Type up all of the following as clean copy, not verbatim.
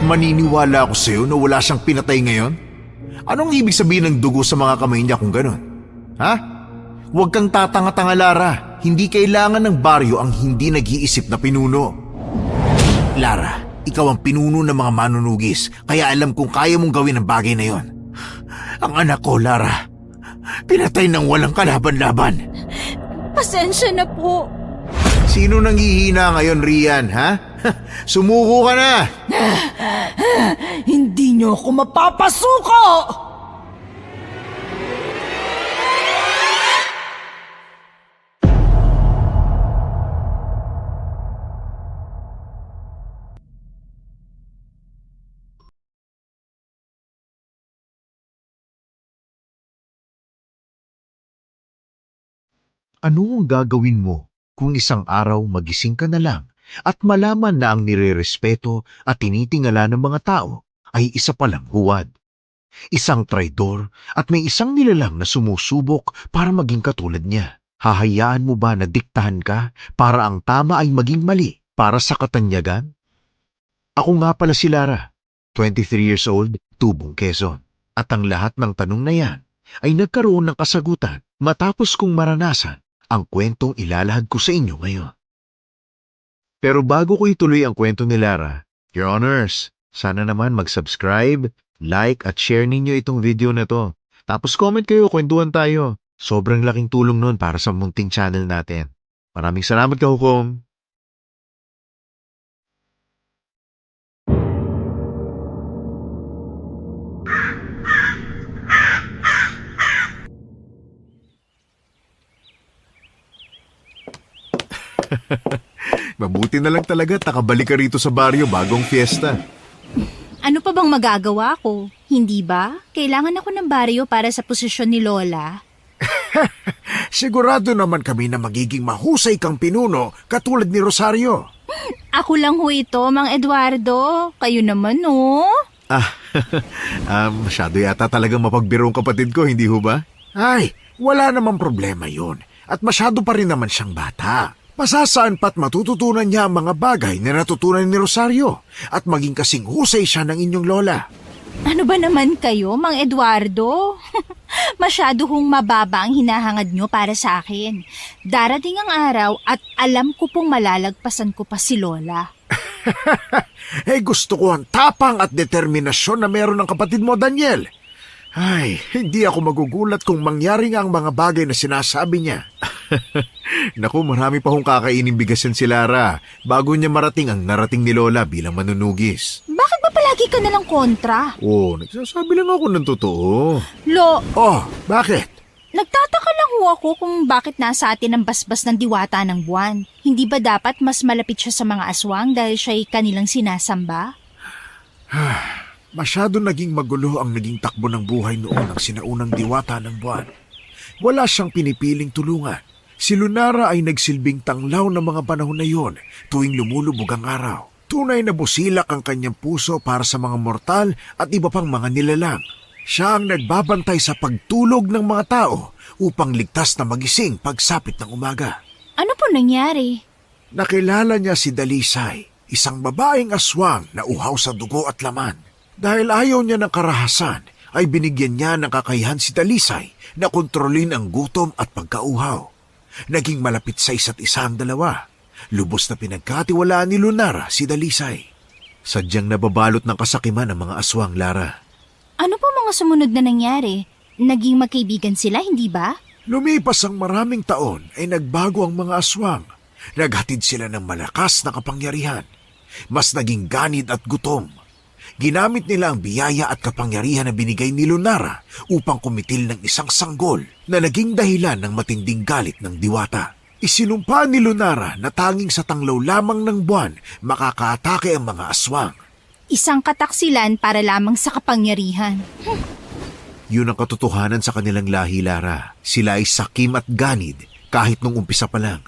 maniniwala ako sa'yo na wala siyang pinatay ngayon? Anong ibig sabihin ng dugo sa mga kamay niya kung ganun? Ha? Huwag kang tatanga-tanga, Lara. Hindi kailangan ng baryo ang hindi nag-iisip na pinuno. Lara, ikaw ang pinuno ng mga manunugis, kaya alam kung kaya mong gawin ang bagay na yon. Ang anak ko, Lara, pinatay ng walang kalaban-laban. Pasensya na po. Sino nang hihina ngayon, Rian, ha? Sumuko ka na! Hindi niyo ako mapapasuko! Ano ang gagawin mo kung isang araw magising ka na lang at malaman na ang nirerespeto at tinitingala ng mga tao ay isa palang huwad? Isang traidor at may isang nilalang na sumusubok para maging katulad niya. Hahayaan mo ba na diktahan ka para ang tama ay maging mali para sa katanyagan? Ako nga pala si Lara, 23 years old, Tubong, Quezon. At ang lahat ng tanong na yan ay nagkaroon ng kasagutan matapos kong maranasan ang kwentong ilalahad ko sa inyo ngayon. Pero bago ko ituloy ang kwento ni Lara, Your Honors, sana naman mag-subscribe, like at share ninyo itong video na to. Tapos comment kayo, kwentuhan tayo. Sobrang laking tulong nun para sa munting channel natin. Maraming salamat, Kahukom. Mabuti na lang talaga nakabalik ka rito sa baryo bagong fiesta. Ano pa bang magagawa ko? Hindi ba? Kailangan ako ng baryo para sa posisyon ni Lola. Sigurado naman kami na magiging mahusay kang pinuno katulad ni Rosario. Ako lang ho ito, Mang Eduardo. Kayo naman, no? Masyado yata talagang mapagbirong kapatid ko, hindi ho ba? Ay, wala namang problema yun. At masyado pa rin naman siyang bata. Masasaan pa't matututunan niya ang mga bagay na natutunan ni Rosario at maging kasing husay siya ng inyong lola. Ano ba naman kayo, Mang Eduardo? Masyado hong mababa ang hinahangad nyo para sa akin. Darating ang araw at alam ko pong malalagpasan ko pa si Lola. Gusto ko ang tapang at determinasyon na meron ng kapatid mo, Daniel. Ay, hindi ako magugulat kung mangyari nga ang mga bagay na sinasabi niya. Naku, marami pa hong kakainin bigasan si Lara bago niya marating ang narating ni Lola bilang manunugis. Bakit ba palagi ka nalang kontra? Nagsasabi lang ako ng totoo. Bakit? Nagtataka lang ho ako kung bakit nasa atin ang basbas ng diwata ng buwan. Hindi ba dapat mas malapit siya sa mga aswang dahil siya'y kanilang sinasamba? Masyado naging magulo ang naging takbo ng buhay noon ng sinaunang diwata ng buwan. Wala siyang pinipiling tulungan. Si Lunara ay nagsilbing tanglaw ng mga panahon na yon tuwing lumulubog ang araw. Tunay na busilak ang kanyang puso para sa mga mortal at iba pang mga nilalang. Siya ang nagbabantay sa pagtulog ng mga tao upang ligtas na magising pagsapit ng umaga. Ano po nangyari? Nakilala niya si Dalisay, isang babaeng aswang na uhaw sa dugo at laman. Dahil ayaw niya ng karahasan, ay binigyan niya ng kakayahan si Dalisay na kontrolin ang gutom at pagkauhaw. Naging malapit sa isa't isa ang dalawa. Lubos na pinagkatiwalaan ni Lunara si Dalisay. Sadyang nababalot ng kasakiman ang mga aswang, Lara. Ano po mga sumunod na nangyari? Naging magkaibigan sila, hindi ba? Lumipas ang maraming taon ay nagbago ang mga aswang. Naghatid sila ng malakas na kapangyarihan. Mas naging ganid at gutom. Ginamit nila ang biyaya at kapangyarihan na binigay ni Lunara upang kumitil ng isang sanggol na naging dahilan ng matinding galit ng diwata. Isinumpa ni Lunara na tanging sa tanglaw lamang ng buwan makakaatake ang mga aswang. Isang kataksilan para lamang sa kapangyarihan. Yun ang katotohanan sa kanilang lahi, Lara. Sila ay sakim at ganid kahit nung umpisa pa lang.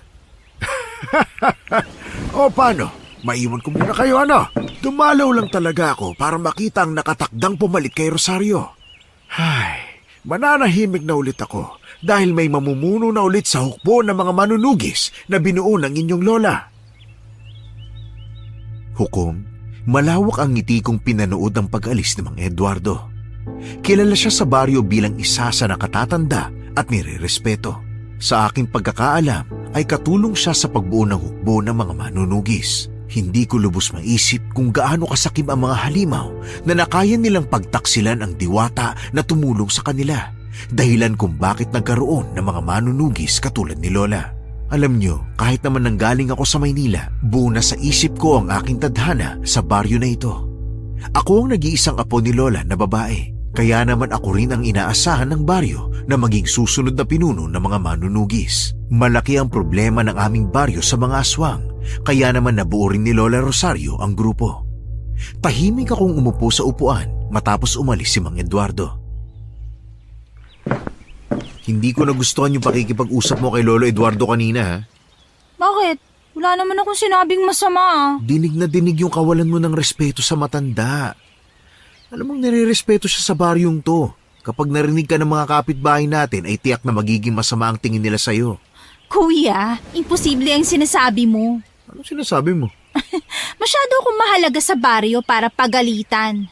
Paano? Maiwan ko muna kayo, ano? Dumalaw lang talaga ako para makita ang nakatakdang pumalit kay Rosario. Mananahimik na ulit ako dahil may mamumuno na ulit sa hukbo ng mga manunugis na binuo ng inyong lola. Hukom, Malawak ang ngiti kong pinanood ang pag-alis ni Mang Eduardo. Kilala siya sa baryo bilang isa sa nakatatanda at nire-respeto. Sa aking pagkakaalam ay katulong siya sa pagbuo ng hukbo ng mga manunugis. Hindi ko lubos maisip kung gaano kasakim ang mga halimaw na nakaya nilang pagtaksilan ang diwata na tumulong sa kanila. Dahilan kung bakit nagkaroon ng mga manunugis katulad ni Lola. Alam nyo, kahit naman nanggaling ako sa Maynila, buo na sa isip ko ang aking tadhana sa baryo na ito. Ako ang nag-iisang apo ni Lola na babae, kaya naman ako rin ang inaasahan ng baryo na maging susunod na pinuno ng mga manunugis. Malaki ang problema ng aming baryo sa mga aswang, kaya naman nabuo rin ni Lola Rosario ang grupo. Tahimik akong umupo sa upuan matapos umalis si Mang Eduardo. Hindi ko nagustuhan yung pakikipag-usap mo kay Lolo Eduardo kanina, ha? Bakit? Wala naman akong sinabing masama. Dinig na dinig yung kawalan mo ng respeto sa matanda. Alam mong nire-respeto siya sa baryong to. Kapag narinig ka ng mga kapitbahay natin ay tiyak na magiging masama ang tingin nila sa'yo. Kuya, imposible ang sinasabi mo. Anong sinasabi mo? Masyado akong mahalaga sa baryo para pagalitan.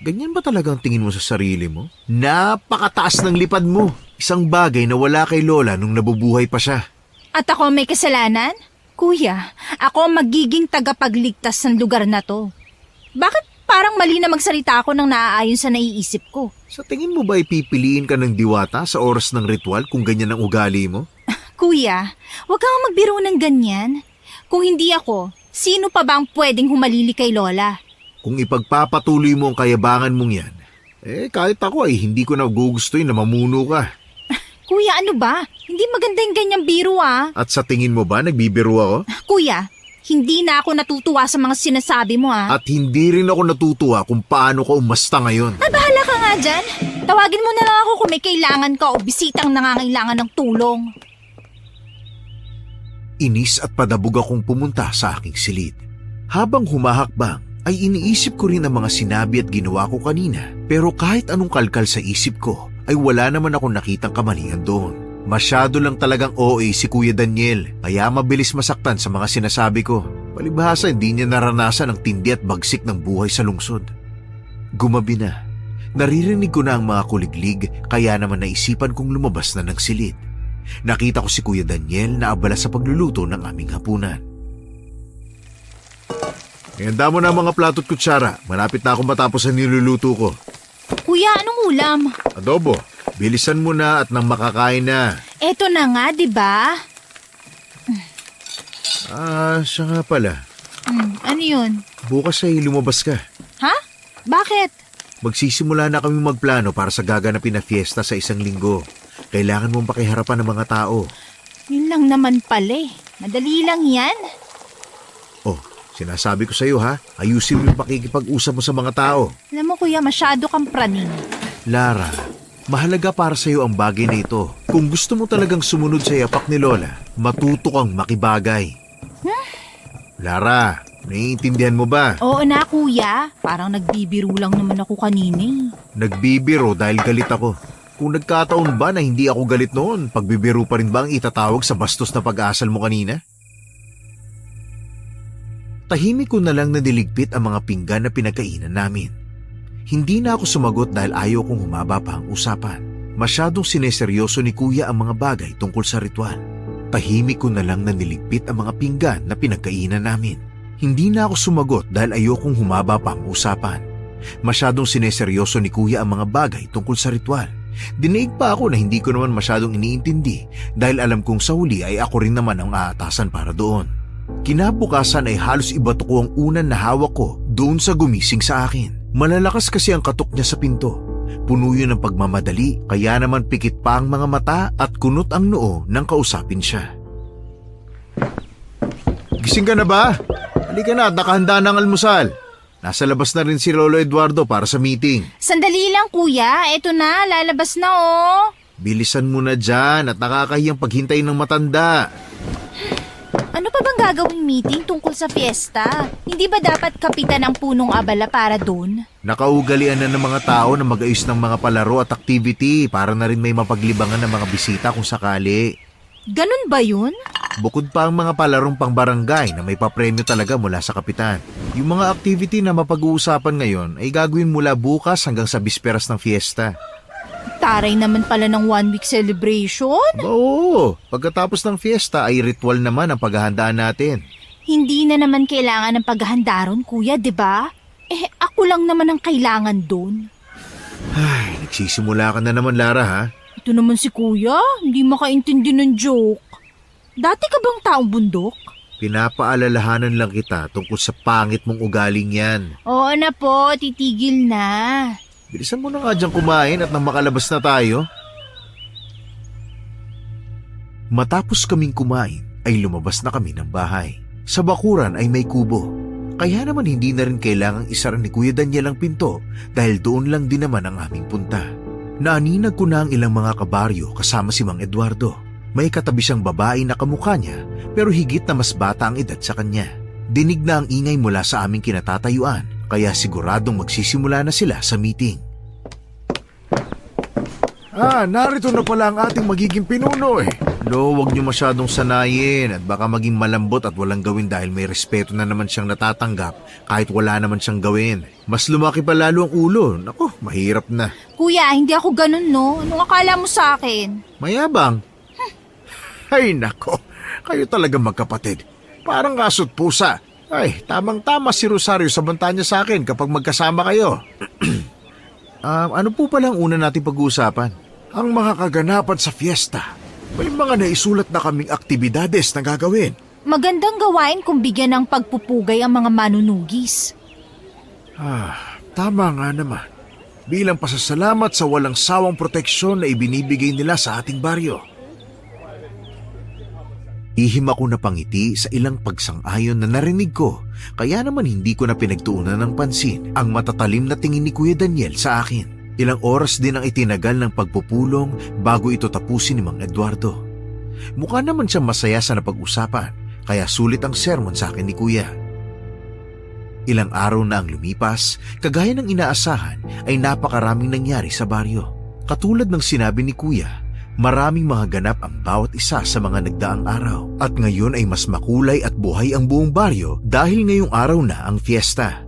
Ganyan ba talaga ang tingin mo sa sarili mo? Napakataas ng lipad mo. Isang bagay na wala kay Lola nung nabubuhay pa siya. At ako may kasalanan? Kuya, ako ang magiging tagapagligtas ng lugar na to. Bakit parang mali na magsalita ako nang naaayon sa naiisip ko? Sa tingin mo ba ipipiliin ka ng diwata sa oras ng ritual kung ganyan ang ugali mo? Kuya, huwag kang magbiro ng ganyan. Kung hindi ako, sino pa ba ang pwedeng humalili kay Lola? Kung ipagpapatuloy mo ang kayabangan mong yan, kahit ako ay hindi ko nagugustuhin na mamuno ka. Kuya, ano ba? Hindi maganda yung ganyang biro At sa tingin mo ba nagbibiro ako? Kuya, hindi na ako natutuwa sa mga sinasabi mo At hindi rin ako natutuwa kung paano ka umasta ngayon. Ay, bahala ka nga dyan. Tawagin mo na lang ako kung may kailangan ka o bisitang nangangailangan ng tulong. Inis at padabog akong pumunta sa aking silid. Habang humahakbang, ay iniisip ko rin ang mga sinabi at ginawa ko kanina. Pero kahit anong kalkal sa isip ko, ay wala naman akong nakitang kamalian doon. Masyado lang talagang OA si Kuya Daniel, kaya mabilis masaktan sa mga sinasabi ko. Palibhasa hindi niya naranasan ang tindi at bagsik ng buhay sa lungsod. Gumabi na. Naririnig ko na ang mga kuliglig, kaya naman naisipan kong lumabas na ng silid. Nakita ko si Kuya Daniel na abala sa pagluluto ng aming hapunan. Ihanda mo na ang mga plato at kutsara. Malapit na akong matapos ang niluluto ko. Kuya, anong ulam? Adobo, bilisan mo na at nang makakain na. Eto na nga, di ba? Siya nga pala. Ano yun? Bukas ay lumabas ka. Ha? Bakit? Magsisimula na kami magplano para sa gaganapin na fiesta sa 1 linggo. Kailangan mong pakiharapan ng mga tao. Yun lang naman pala eh. Madali lang yan. Oh, sinasabi ko sa iyo ha, ayusin mo yung pakikipag-usap mo sa mga tao. Alam mo kuya, masyado kang praning. Lara, mahalaga para sa iyo ang bagay na ito. Kung gusto mo talagang sumunod sa yapak ni Lola, matuto kang makibagay. Lara, naiintindihan mo ba? Oo na kuya, parang nagbibiro lang naman ako kanina eh. Nagbibiro dahil galit ako. Kung nagkataon ba na hindi ako galit noon, pagbibiro pa rin ba ang itatawag sa bastos na pag-aasal mo kanina? Tahimik ko na lang na niligpit ang mga pinggan na pinagkainan namin. Hindi na ako sumagot dahil ayaw kong humaba pa ang usapan. Masyadong sineseryoso ni Kuya ang mga bagay tungkol sa ritual. Tahimik ko na lang na niligpit ang mga pinggan na pinagkainan namin. Hindi na ako sumagot dahil ayaw kong humaba pa ang usapan. Masyadong sineseryoso ni Kuya ang mga bagay tungkol sa ritual. Dinaig pa ako na hindi ko naman masyadong iniintindi dahil alam kong sa huli ay ako rin naman ang aatasan para doon. Kinabukasan ay halos ibato ko ang unan na hawak ko doon sa gumising sa akin. Malalakas kasi ang katok niya sa pinto. Puno yun ng pagmamadali, kaya naman pikit pa ang mga mata at kunot ang noo nang kausapin siya. Gising ka na ba? Halika na at nakahanda ng almusal. Nasa labas na rin si Lolo Eduardo para sa meeting. Sandali lang kuya, eto na, lalabas na oh. Bilisan mo na dyan at nakakahiyang paghintay ng matanda. Ano pa bang gagawing meeting tungkol sa fiesta? Hindi ba dapat kapitan ang punong abala para doon? Nakaugalian na ng mga tao na mag-ayos ng mga palaro at activity para na rin may mapaglibangan ng mga bisita kung sakali. Ganun ba yun? Bukod pa ang mga palarong pang barangay na may papremyo talaga mula sa kapitan. Yung mga activity na mapag-uusapan ngayon ay gagawin mula bukas hanggang sa bisperas ng fiesta. Taray naman pala ng 1 week celebration. Oo, pagkatapos ng fiesta ay ritual naman ang paghahandaan natin. Hindi na naman kailangan ng paghahanda ron, kuya, di ba? Ako lang naman ang kailangan doon. Ay, nagsisimula ka na naman, Lara, ha? Ito naman si kuya, hindi makaintindi ng joke. Dati ka bang taong bundok? Pinapaalalahanan lang kita tungkol sa pangit mong ugaling yan. Oo na po, titigil na. Bilisan mo na nga dyan kumain at nang makalabas na tayo. Matapos kaming kumain, ay lumabas na kami ng bahay. Sa bakuran ay may kubo. Kaya naman hindi na rin kailangang isara ni Kuya Daniel ang pinto dahil doon lang din naman ang aming punta. Naaninag ko na ang ilang mga kabaryo kasama si Mang Eduardo. May katabi siyang babae na kamukha niya pero higit na mas bata ang edad sa kanya. Dinig na ang ingay mula sa aming kinatatayuan kaya siguradong magsisimula na sila sa meeting. Narito na pala ang ating magiging pinuno eh. Huwag niyo masyadong sanayin at baka maging malambot at walang gawin dahil may respeto na naman siyang natatanggap kahit wala naman siyang gawin. Mas lumaki pa lalo ang ulo. Naku, mahirap na. Kuya, hindi ako ganun, no? Anong akala mo sa akin? Mayabang. Ay nako, kayo talaga magkapatid. Parang aso't pusa. Ay, tamang-tama si Rosario sa banta niya sa akin kapag magkasama kayo. Ano po palang una natin pag-uusapan? Ang mga kaganapan sa fiesta. May mga naisulat na kaming aktibidades na gagawin. Magandang gawain kung bigyan ng pagpupugay ang mga manunugis. Tama nga naman. Bilang pasasalamat sa walang sawang proteksyon na ibinibigay nila sa ating baryo. Ihim ako na pangiti sa ilang pagsang-ayon na narinig ko, kaya naman hindi ko na pinagtuunan ng pansin ang matatalim na tingin ni Kuya Daniel sa akin. Ilang oras din ang itinagal ng pagpupulong bago ito tapusin ni Mang Eduardo. Mukha naman siya masaya sa napag-usapan, kaya sulit ang sermon sa akin ni Kuya. Ilang araw na ang lumipas, kagaya ng inaasahan ay napakaraming nangyari sa baryo. Katulad ng sinabi ni Kuya, maraming mga ganap ang bawat isa sa mga nagdaang araw at ngayon ay mas makulay at buhay ang buong baryo dahil ngayong araw na ang fiesta.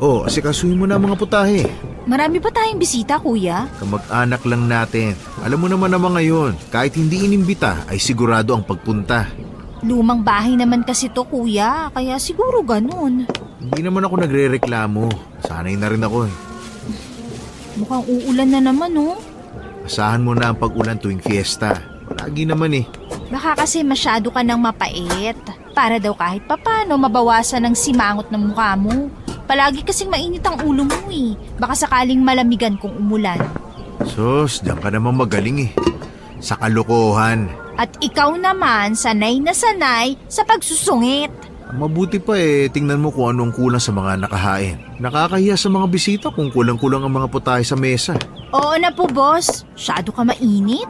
Asikasuhin mo na ang mga putahe. Marami pa tayong bisita, kuya. Kamag-anak lang natin. Alam mo naman ngayon, kahit hindi inimbita ay sigurado ang pagpunta. Lumang bahay naman kasi to, kuya, kaya siguro ganun. Hindi naman ako nagre-reklamo. Sanay na rin ako eh. Mukhang uulan na naman, oh. Asahan mo na ang pag-ulan tuwing fiesta. Palagi naman eh. Baka kasi masyado ka nang mapait. Para daw kahit papano mabawasan ng simangot ng mukha mo. Palagi kasing mainit ang ulo mo eh. Baka sakaling malamigan kung umulan. Sus, diyan ka naman magaling eh. Sa kalokohan. At ikaw naman, sanay na sanay sa pagsusungit. Mabuti pa eh, tingnan mo kung anong kulang sa mga nakahain. Nakakahiya sa mga bisita kung kulang-kulang ang mga putahe sa mesa. Oo na po, boss. Masyado ka mainit.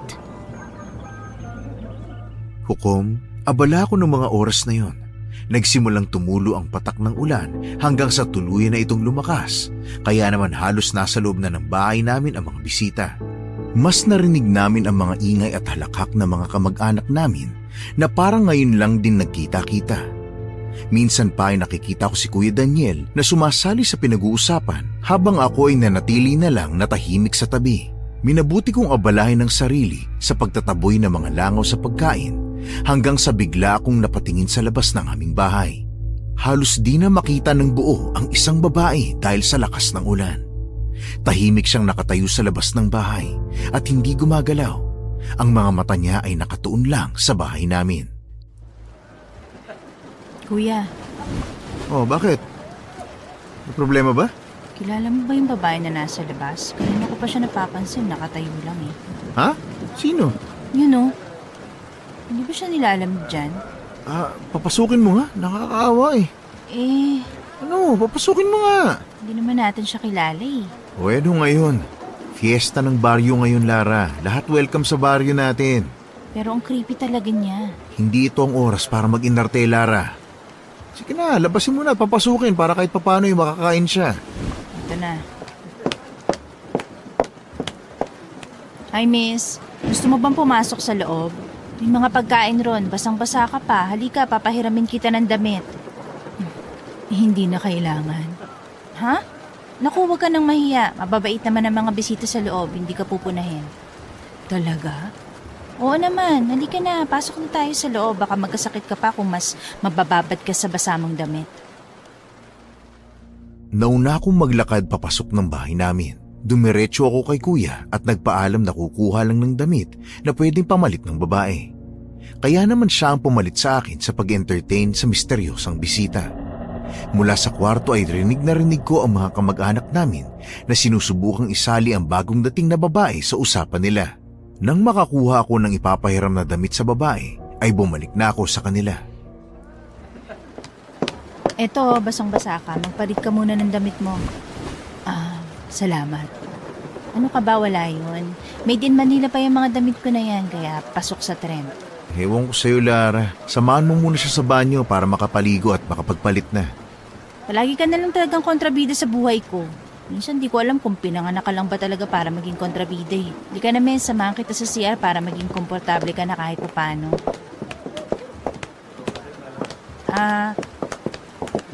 Hukom, abala ko ng mga oras na yon. Nagsimulang tumulo ang patak ng ulan hanggang sa tuluyan na itong lumakas. Kaya naman halos nasa loob na ng bahay namin ang mga bisita. Mas narinig namin ang mga ingay at halakhak ng mga kamag-anak namin na parang ngayon lang din nagkita-kita. Minsan pa ay nakikita ko si Kuya Daniel na sumasali sa pinag-uusapan habang ako ay nanatili na lang natahimik sa tabi. Minabuti kong abalahin ang sarili sa pagtataboy ng mga langaw sa pagkain hanggang sa bigla akong napatingin sa labas ng aming bahay. Halos di na makita ng buo ang isang babae dahil sa lakas ng ulan. Tahimik siyang nakatayo sa labas ng bahay at hindi gumagalaw. Ang mga mata niya ay nakatuon lang sa bahay namin. Kuya, Bakit? May problema ba? kilala mo ba yung babae na nasa labas? Kanina ko pa siya napapansin, nakatayo lang eh. Ha? Sino? You know, hindi ba siya nilalamig dyan? Papasukin mo nga. Nakakaawa eh. Papasukin mo nga. Hindi naman natin siya kilala eh. Pwede ngayon. Fiesta ng baryo ngayon, Lara. Lahat welcome sa baryo natin. Pero ang creepy talaga niya. Hindi ito ang oras para mag-inarte, Lara. Sige na, labasin mo na, papasukin para kahit papano yung makakain siya. Ito na. Hi, miss. Gusto mo bang pumasok sa loob? May mga pagkain ron, basang-basa ka pa. Halika, papahiramin kita ng damit. Hindi na kailangan. Ha? Naku, huwag ka nang mahiya. Mababait naman ang mga bisita sa loob, hindi ka pupunahin. Talaga? Oo naman, halika na. Pasok na tayo sa loob. Baka magkasakit ka pa kung mas mabababad ka sa basamang damit. Nauna akong maglakad papasok ng bahay namin. Dumiretso ako kay kuya at nagpaalam na kukuha lang ng damit na pwedeng pamalit ng babae. Kaya naman siya ang pumalit sa akin sa pag-entertain sa misteryosang bisita. Mula sa kwarto ay rinig ko ang mga kamag-anak namin na sinusubukang isali ang bagong dating na babae sa usapan nila. Nang makakuha ako ng ipapahiram na damit sa babae, ay bumalik na ako sa kanila. Eto, basang-basa ka. Magpalit ka muna ng damit mo. Salamat. Ano ka ba, wala yun? Made in Manila pa yung mga damit ko na yan, kaya pasok sa trend. Ewan ko sa'yo, Lara. Samahan mo muna siya sa banyo para makapaligo at makapagpalit na. Palagi ka na lang talagang kontrabida sa buhay ko. Minsan di ko alam kung pinanganak ka lang ba talaga para maging kontrabida eh. Di ka naman, samahan kita sa CR para maging komportable ka na kahit paano.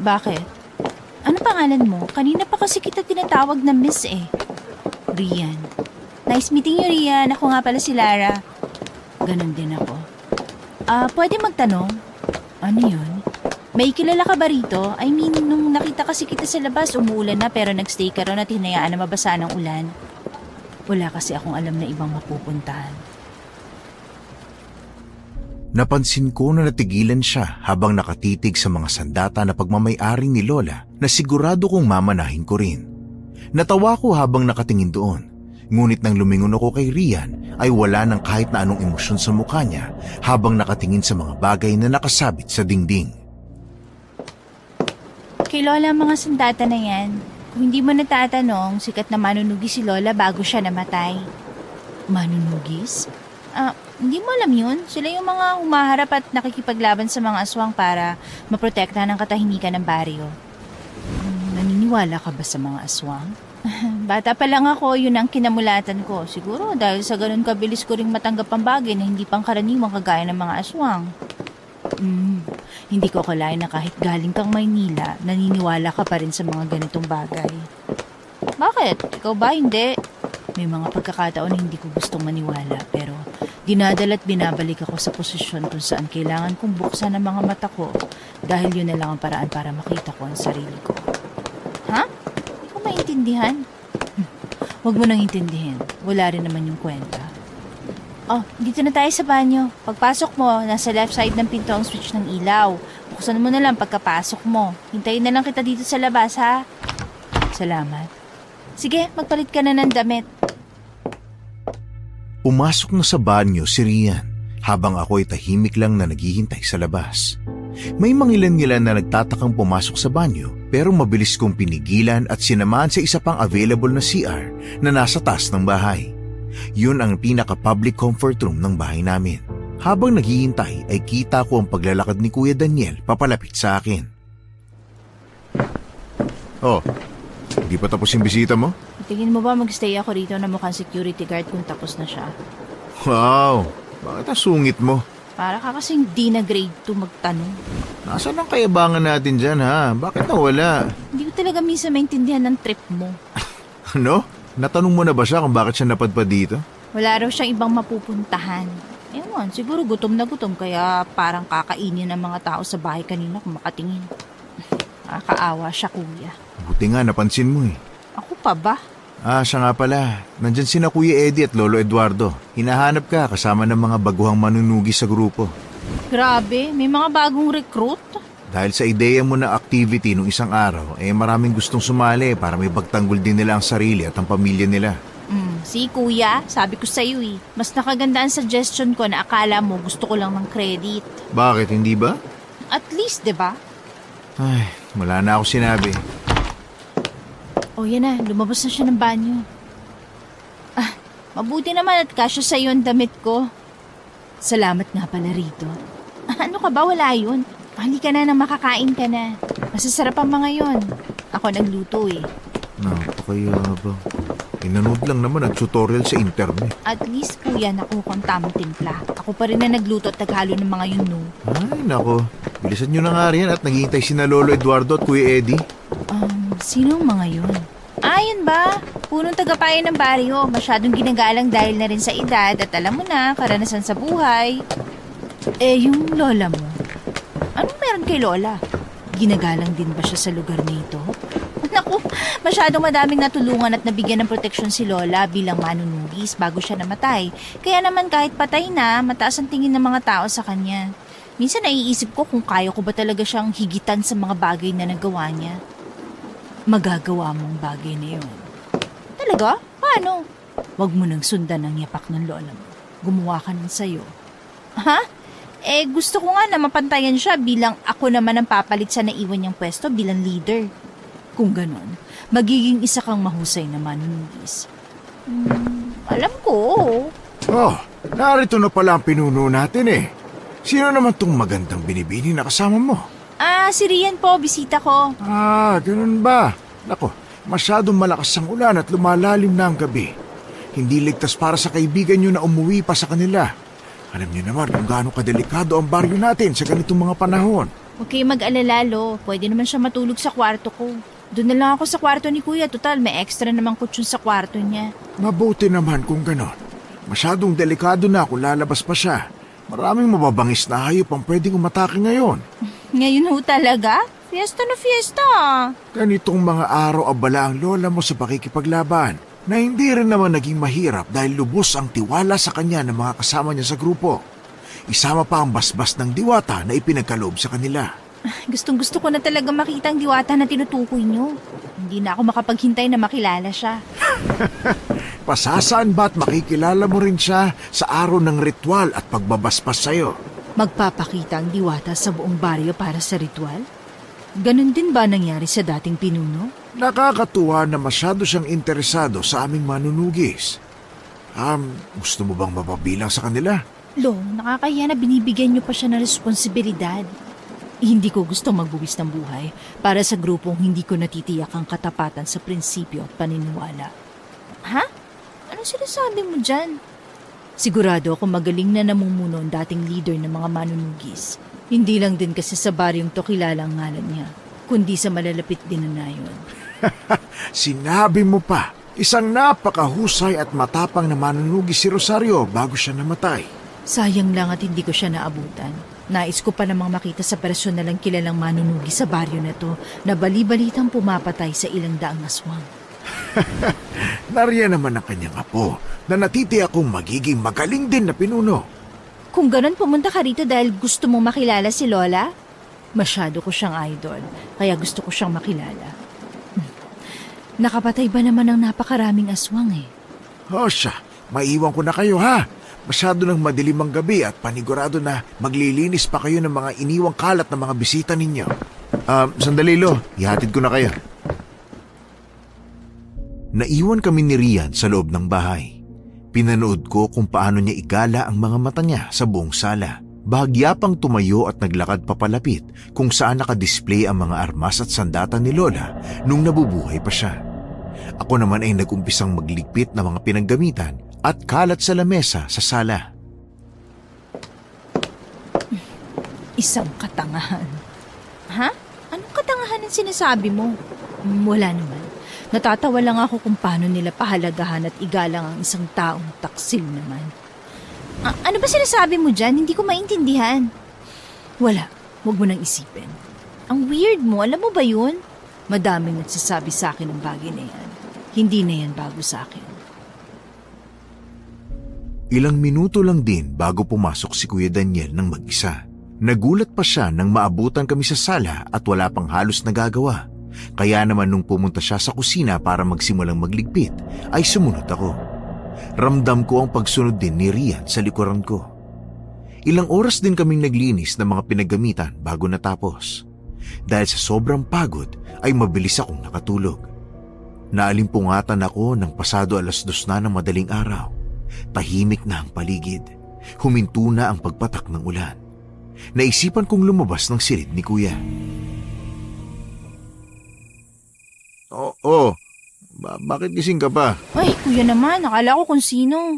Bakit? Ano pangalan mo? Kanina pa kasi kita tinatawag na Miss eh. Rian. Nice meeting you, Rian. Ako nga pala si Lara. Ganon din ako. Pwede magtanong? Ano yun? May kilala ka ba rito? I mean, nung nakita kasi kita sa labas, umuulan na pero nagstay ka ron at hinayaan na mabasa ng ulan. Wala kasi akong alam na ibang mapupuntahan. Napansin ko na natigilan siya habang nakatitig sa mga sandata na pagmamay-ari ni Lola na sigurado kong mamanahin ko rin. Natawa ko habang nakatingin doon. Ngunit nang lumingon ako kay Rian ay wala nang kahit na anong emosyon sa mukha niya habang nakatingin sa mga bagay na nakasabit sa dingding. Kay Lola ang mga sandata na yan. Kung hindi mo natatanong, sikat na manunugis si Lola bago siya namatay. Manunugis? Hindi mo alam yun? Sila yung mga humaharap at nakikipaglaban sa mga aswang para maprotektahan ang katahimikan ng baryo. Naniniwala ka ba sa mga aswang? Bata pa lang ako, yun ang kinamulatan ko. Siguro dahil sa ganun kabilis ko ring matanggap ang bagay na hindi pangkaraniwang kagaya ng mga aswang. Hindi ko akalain na kahit galing kang Maynila, naniniwala ka pa rin sa mga ganitong bagay. Bakit? Ikaw ba hindi? May mga pagkakataon na hindi ko gustong maniwala pero dinadala at binabalik ako sa posisyon kung saan kailangan kong buksan ang mga mata ko dahil yun na lang ang paraan para makita ko ang sarili ko. Ha? Hindi ko maintindihan. Huwag mo nang intindihin. Wala rin naman yung kwenta. Dito na tayo sa banyo. Pagpasok mo, nasa left side ng pinto ang switch ng ilaw. Buksan mo na lang pagkapasok mo. Hintayin na lang kita dito sa labas, ha? Salamat. Sige, magpalit ka na ng damit. Pumasok na sa banyo si Rian habang ako ay tahimik lang na naghihintay sa labas. May mangilan-ngilan na nagtatakang pumasok sa banyo pero mabilis kong pinigilan at sinamahan sa isa pang available na CR na nasa taas ng bahay. Yun ang pinaka-public comfort room ng bahay namin. Habang naghihintay ay kita ko ang paglalakad ni Kuya Daniel papalapit sa akin. Hindi pa tapos yung bisita mo? Tingin mo ba magstay ako rito na mukhang security guard kung tapos na siya? Wow! Bakit ang sungit mo? Para ka kasing di na grade 2 magtanong. Nasaan ang kayabangan natin dyan, ha? Bakit nawala? Hindi ko talaga minsan maintindihan ng trip mo. Ano? Natanong mo na ba siya kung bakit siya napadpad dito? Wala raw siyang ibang mapupuntahan. Ewan, siguro gutom na gutom kaya parang kakainin ng mga tao sa bahay kanina kung makatingin. Nakakaawa siya, kuya. Buti nga, napansin mo eh. Ako pa ba? Siya nga pala. Nandyan sina Kuya Eddie at Lolo Eduardo. Hinahanap ka kasama ng mga baguhang manunugi sa grupo. Grabe, may mga bagong recruit? Dahil sa ideya mo na activity nung isang araw, maraming gustong sumali para may pagtanggol din nila ang sarili at ang pamilya nila. Si kuya, sabi ko sa'yo eh. Mas nakaganda ang suggestion ko na akala mo gusto ko lang ng credit. Bakit, hindi ba? At least, 'di ba? Ay, wala na ako sinabi. Yan na, lumabas na siya ng banyo. Mabuti naman at kasya sa'yo ang damit ko. Salamat nga pala rito. Ano ka ba? Wala yun. Halika na nang makakain ka na. Masasarap ang mga yon. Ako nagluto eh. Napakayabang. Pinanood lang naman ang tutorial sa internet. At least kuya, nakuha ang tamang timpla. Ako pa rin na nagluto at naghalo ng mga yun, no? Ay, nako. Bilisan nyo na nga rin at naghihintay sina Lolo Eduardo at Kuya Eddie. Sino ang mga yun? Yun ba? Punong tagapayan ng baryo. Masyadong ginagalang dahil na rin sa edad at alam mo na, karanasan sa buhay. Yung lola mo, anong meron kay lola? Ginagalang din ba siya sa lugar nito? Naku, masyadong madaming natulungan at nabigyan ng proteksyon si lola bilang manunugis bago siya namatay. Kaya naman kahit patay na, mataas ang tingin ng mga tao sa kanya. Minsan naiisip ko kung kaya ko ba talaga siyang higitan sa mga bagay na nagawa niya. Magagawa mong bagay na yun. Talaga? Paano? Huwag mo nang sundan ang yapak ng lola mo. Gumawa ka ng sayo. Ha? Gusto ko nga na mapantayan siya bilang ako naman ang papalit sa naiwan niyang pwesto bilang leader. Kung ganon, magiging isa kang mahusay na manunugis. Alam ko. Oh, narito na pala ang pinuno natin eh. Sino naman tong magandang binibini na kasama mo? Si Rian po, bisita ko. Ganun ba? Nako, masyadong malakas ang ulan at lumalalim na ang gabi. Hindi ligtas para sa kaibigan nyo na umuwi pa sa kanila. Alam niyo naman kung gaano kadelikado ang baryo natin sa ganitong mga panahon. Huwag kayong mag-alala, Lo. Pwede naman siya matulog sa kwarto ko. Doon na lang ako sa kwarto ni Kuya. Total, may extra namang kutsyon sa kwarto niya. Mabuti naman kung ganon. Masyadong delikado na kung lalabas pa siya. Maraming mababangis na hayop ang pwedeng umatake ngayon. Ngayon ho talaga? Fiesta na fiesta. Ganitong mga araw abala ang lola mo sa pakikipaglaban na hindi rin naman naging mahirap dahil lubos ang tiwala sa kanya ng mga kasama niya sa grupo. Isama pa ang basbas ng diwata na ipinagkaloob sa kanila. Gustong-gusto ko na talaga makita ang diwata na tinutukoy niyo. Hindi na ako makapaghintay na makilala siya. Pasasaan ba't makikilala mo rin siya sa araw ng ritual at pagbabaspas sa'yo? Magpapakita ang diwata sa buong baryo para sa ritual? Ganon din ba nangyari sa dating pinuno? Nakakatuwa na masyado siyang interesado sa aming manunugis. Gusto mo bang mapabilang sa kanila? Lo, nakakahiya na binibigyan niyo pa siya ng responsibilidad. Hindi ko gusto magbuwis ng buhay para sa grupong hindi ko natitiyak ang katapatan sa prinsipyo at paniniwala. Ha? Anong sinasabi mo dyan? Sigurado ako magaling na namumuno ang dating leader ng mga manunugis. Hindi lang din kasi sa baryong to kilala ang ngalan niya, kundi sa malalapit din na nayon. Sinabi mo pa, isang napakahusay at matapang na manunugis si Rosario bago siya namatay. Sayang lang at hindi ko siya naabutan. Nais ko pa namang makita sa personal ang kilalang manunugis sa baryo na to na bali-balitang pumapatay sa ilang daang aswang. Nariyan naman ang kanyang apo na natitiyak kong magiging magaling din na pinuno. Kung ganon, pumunta ka rito dahil gusto mong makilala si Lola? Masyado ko siyang idol, kaya gusto ko siyang makilala. Nakapatay ba naman ng napakaraming aswang eh? Siya, maiwan ko na kayo ha. Masyado ng madilim ang gabi at panigurado na maglilinis pa kayo ng mga iniwang kalat ng mga bisita ninyo. Sandali Lo, ihatid ko na kayo. Naiwan kami ni Rian sa loob ng bahay. Pinanood ko kung paano niya igala ang mga mata niya sa buong sala. Bahagya pang tumayo at naglakad papalapit kung saan nakadisplay ang mga armas at sandata ni Lola nung nabubuhay pa siya. Ako naman ay nag-umpisang magligpit ng mga pinaggamitan at kalat sa lamesa sa sala. Isang katangahan. Ha? Anong katangahan ang sinasabi mo? Wala naman. Natatawa lang ako kung paano nila pahalagahan at igalang ang isang taong taksil naman. Ano ba sinasabi mo dyan? Hindi ko maintindihan. Wala. Huwag mo nang isipin. Ang weird mo. Alam mo ba yun? Madaming nagsasabi sa akin ng bagay na yan. Hindi na yan bago sa akin. Ilang minuto lang din bago pumasok si Kuya Daniel ng mag-isa. Nagulat pa siya nang maabutan kami sa sala at wala pang halos nagagawa. Kaya naman nung pumunta siya sa kusina para magsimulang magligpit, ay sumunod ako. Ramdam ko ang pagsunod din ni Rian sa likuran ko. Ilang oras din kaming naglinis ng mga pinagamitan bago natapos. Dahil sa sobrang pagod ay mabilis akong nakatulog. Naalimpungatan ako ng pasado 2:00 na ng madaling araw. Tahimik na ang paligid. Huminto na ang pagpatak ng ulan. Naisipan kong lumabas ng silid ni Kuya. bakit gising ka pa? Ay, kuya naman, akala ko kung sino.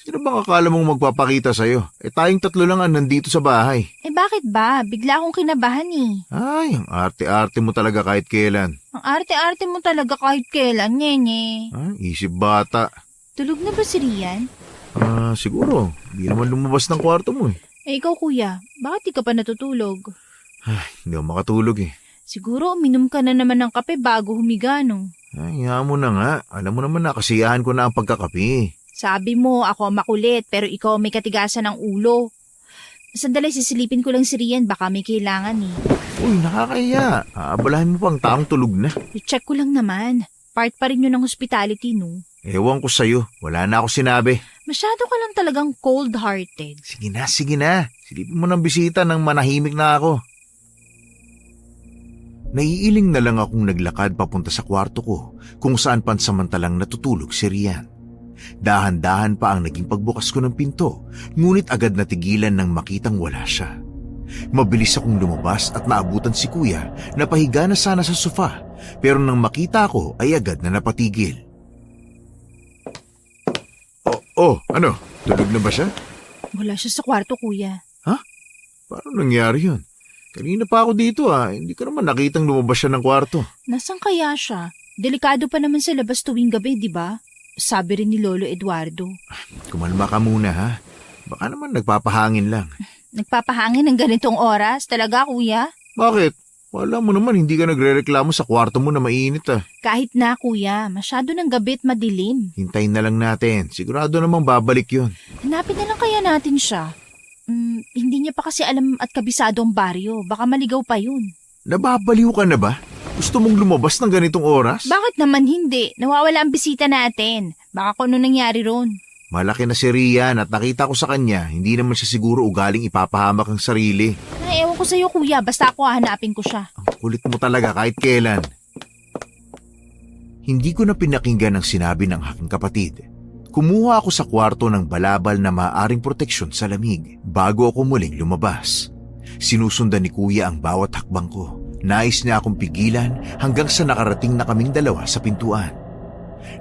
Sino bang akala mong magpapakita sa'yo? Tayong tatlo lang ang nandito sa bahay. Bakit ba? Bigla akong kinabahan eh. Ay, ang arte-arte mo talaga kahit kailan. Ang arte-arte mo talaga kahit kailan, nyenye. Isip bata. Tulog na ba si Rian? Siguro. Hindi naman lumabas ng kwarto mo eh. Ikaw kuya, bakit di ka pa natutulog? Hindi ako makatulog eh. Siguro uminom ka na naman ng kape bago humiga, no? Ay, nga mo na nga. Alam mo naman na kasiyahan ko na ang pagkakape. Sabi mo, ako ang makulit, pero ikaw may katigasan ng ulo. Sandali, sisilipin ko lang si Rian, baka may kailangan eh. Uy, nakakahiya. Aabalahin mo pa ang taong tulog na. I-check ko lang naman. Part pa rin yun ng hospitality, no? Ewan ko sa'yo. Wala na ako sinabi. Masyado ka lang talagang cold-hearted. Sige na, sige na. Silipin mo ng bisita nang manahimik na ako. Naiiling na lang akong naglakad papunta sa kwarto ko kung saan pansamantalang natutulog si Rian. Dahan-dahan pa ang naging pagbukas ko ng pinto, ngunit agad natigilan nang makitang wala siya. Mabilis akong lumabas at naabutan si kuya na pahiga na sana sa sofa, pero nang makita ko ay agad na napatigil. Ano? Tulog na ba siya? Wala siya sa kwarto, kuya. Paano nangyari yun? Kanina pa ako dito hindi ko naman nakitang lumabas siya ng kwarto. Nasaan kaya siya? Delikado pa naman sa labas tuwing gabi, di ba? Sabi rin ni Lolo Eduardo. Kumalma ka muna ha. Baka naman nagpapahangin lang. Nagpapahangin ng ganitong oras? Talaga, kuya? Bakit? Wala mo naman hindi ka nagrereklamo sa kwarto mo na mainit Kahit na, kuya. Masyado ng gabi at madilim. Hintayin na lang natin. Sigurado namang babalik yun. Hanapin na lang kaya natin siya. Hindi niya pa kasi alam at kabisado ang baryo. Baka maligaw pa yun. Nababaliw ka na ba? Gusto mong lumabas ng ganitong oras? Bakit naman hindi? Nawawala ang bisita natin. Baka kung ano nangyari ron. Malaki na si Rian at nakita ko sa kanya, hindi naman siya siguro ugaling ipapahamak ang sarili. Ay, ewan ko sa'yo, kuya. Basta ako hahanapin ko siya. Ang kulit mo talaga kahit kailan. Hindi ko na pinakinggan ang sinabi ng aking kapatid. Kumuha ako sa kwarto ng balabal na maaaring proteksyon sa lamig bago ako muling lumabas. Sinusundan ni kuya ang bawat hakbang ko. Nais niya akong pigilan hanggang sa nakarating na kaming dalawa sa pintuan.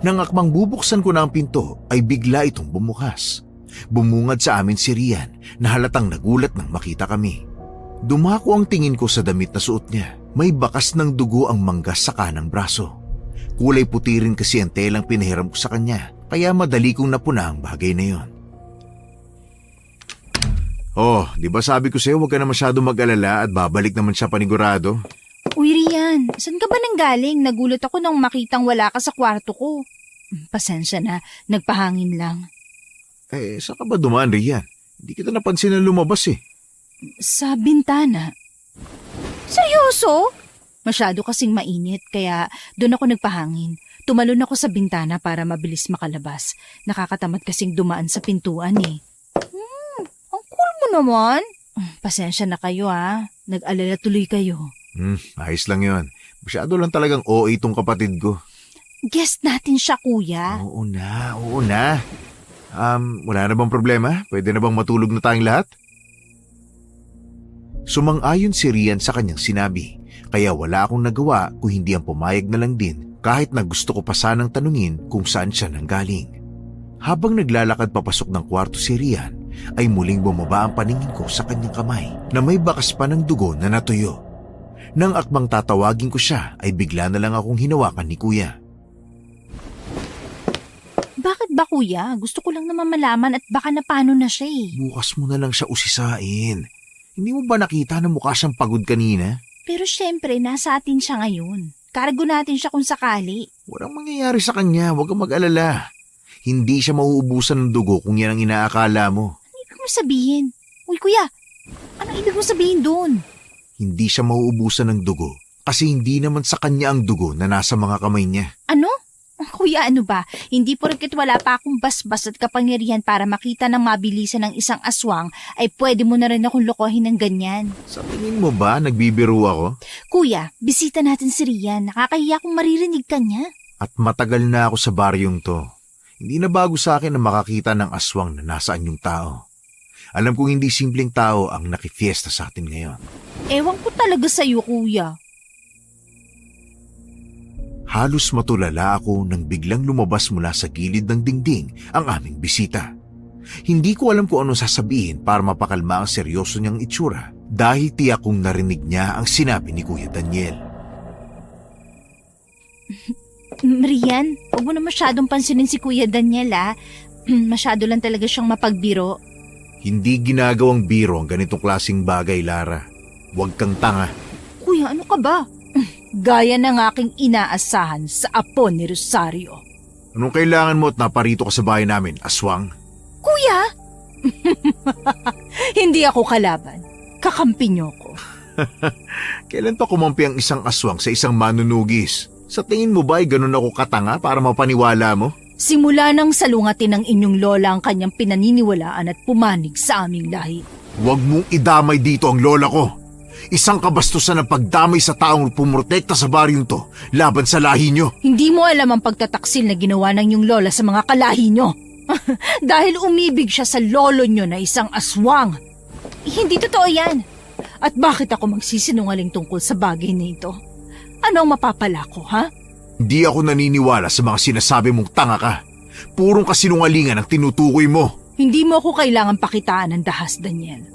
Nang akmang bubuksan ko na ang pinto ay bigla itong bumukas. Bumungad sa amin si Rian na halatang nagulat nang makita kami. Dumako ang tingin ko sa damit na suot niya. May bakas ng dugo ang manggas sa kanang braso. Kulay puti rin kasi ang telang pinahiram ko sa kanya, kaya madali kong napuna ang bagay na yon. Di ba sabi ko sa'yo huwag ka na masyado mag-alala at babalik naman siya panigurado? Uy, Rian, saan ka ba nanggaling? Nagulat ako nang makitang wala ka sa kwarto ko. Pasensya na, nagpahangin lang. Saan ka ba dumaan, Rian? Hindi kita napansin na lumabas Sa bintana. Seryoso? Masyado kasing mainit, kaya doon ako nagpahangin. Tumalon ako sa bintana para mabilis makalabas. Nakakatamad kasing dumaan sa pintuan Ang cool mo naman. Pasensya na kayo Nag-alala tuloy kayo. Ayos lang yon. Masyado lang talagang OA itong kapatid ko. Guest natin siya, kuya. Oo na. Wala na bang problema? Pwede na bang matulog na tayong lahat? Sumang-ayon si Rian sa kanyang sinabi, kaya wala akong nagawa kung hindi ang pumayag na lang din kahit na gusto ko pa sanang tanungin kung saan siya nanggaling. Habang naglalakad papasok ng kwarto si Rian, ay muling bumaba ang paningin ko sa kanyang kamay na may bakas pa ng dugo na natuyo. Nang akmang tatawagin ko siya ay bigla na lang akong hinawakan ni kuya. Bakit ba, kuya? Gusto ko lang naman malaman at baka napano na siya Bukas mo na lang siya usisain. Hindi mo ba nakita na mukha siyang pagod kanina? Pero syempre, nasa atin siya ngayon. Kargo natin siya kung sakali. Walang mangyayari sa kanya, huwag kang mag-alala. Hindi siya mauubusan ng dugo kung yan ang inaakala mo. Ano ibig mo sabihin? Uy, kuya, anong ibig mo sabihin doon? Hindi siya mauubusan ng dugo kasi hindi naman sa kanya ang dugo na nasa mga kamay niya. Ano? Kuya, ano ba? Hindi porket wala pa akong basbas at kapangyarihan para makita ng mabilisan ng isang aswang ay pwede mo na rin akong lokohin ng ganyan. Sa tingin mo ba nagbibiro ako? Kuya, bisita natin si Rian. Nakakahiya kung maririnig ka niya. At matagal na ako sa baryong to. Hindi na bago sa akin na makakita ng aswang na nasaan yung tao. Alam kong hindi simpleng tao ang nakifiesta sa atin ngayon. Ewan ko talaga sa'yo, kuya. Halos matulala ako nang biglang lumabas mula sa gilid ng dingding ang aming bisita. Hindi ko alam kung ano sasabihin para mapakalma ang seryoso niyang itsura dahil tiyak kong narinig niya ang sinabi ni Kuya Daniel. Rian, huwag mo na masyadong pansinin si Kuya Daniel Masyado lang talaga siyang mapagbiro. Hindi ginagawang biro ang ganitong klaseng bagay, Lara. Huwag kang tanga. Kuya, ano ka ba? Gaya ng aking inaasahan sa apo ni Rosario. Anong kailangan mo at naparito ka sa bahay namin, aswang? Kuya! Hindi ako kalaban. Kakampi niyo ko. Kailan pa kumampi ang isang aswang sa isang manunugis? Sa tingin mo ba ay ganun ako katanga para mapaniwala mo? Simula nang salungatin ng inyong lola ang kanyang pinaniniwalaan at pumanig sa aming lahi. Huwag mong idamay dito ang lola ko. Isang kabastusan ng pagdamay sa taong pumuprotekta sa baryong to laban sa lahi nyo. Hindi mo alam ang pagtataksil na ginawa ng inyong lola sa mga kalahi nyo. Dahil umibig siya sa lolo nyo na isang aswang. Hindi totoo yan. At bakit ako magsisinungaling tungkol sa bagay na ito? Ano ang mapapala ko, ha? Hindi ako naniniwala sa mga sinasabi mong tanga ka. Purong kasinungalingan ang tinutukoy mo. Hindi mo ako kailangan pakitaan ng dahas, Daniel.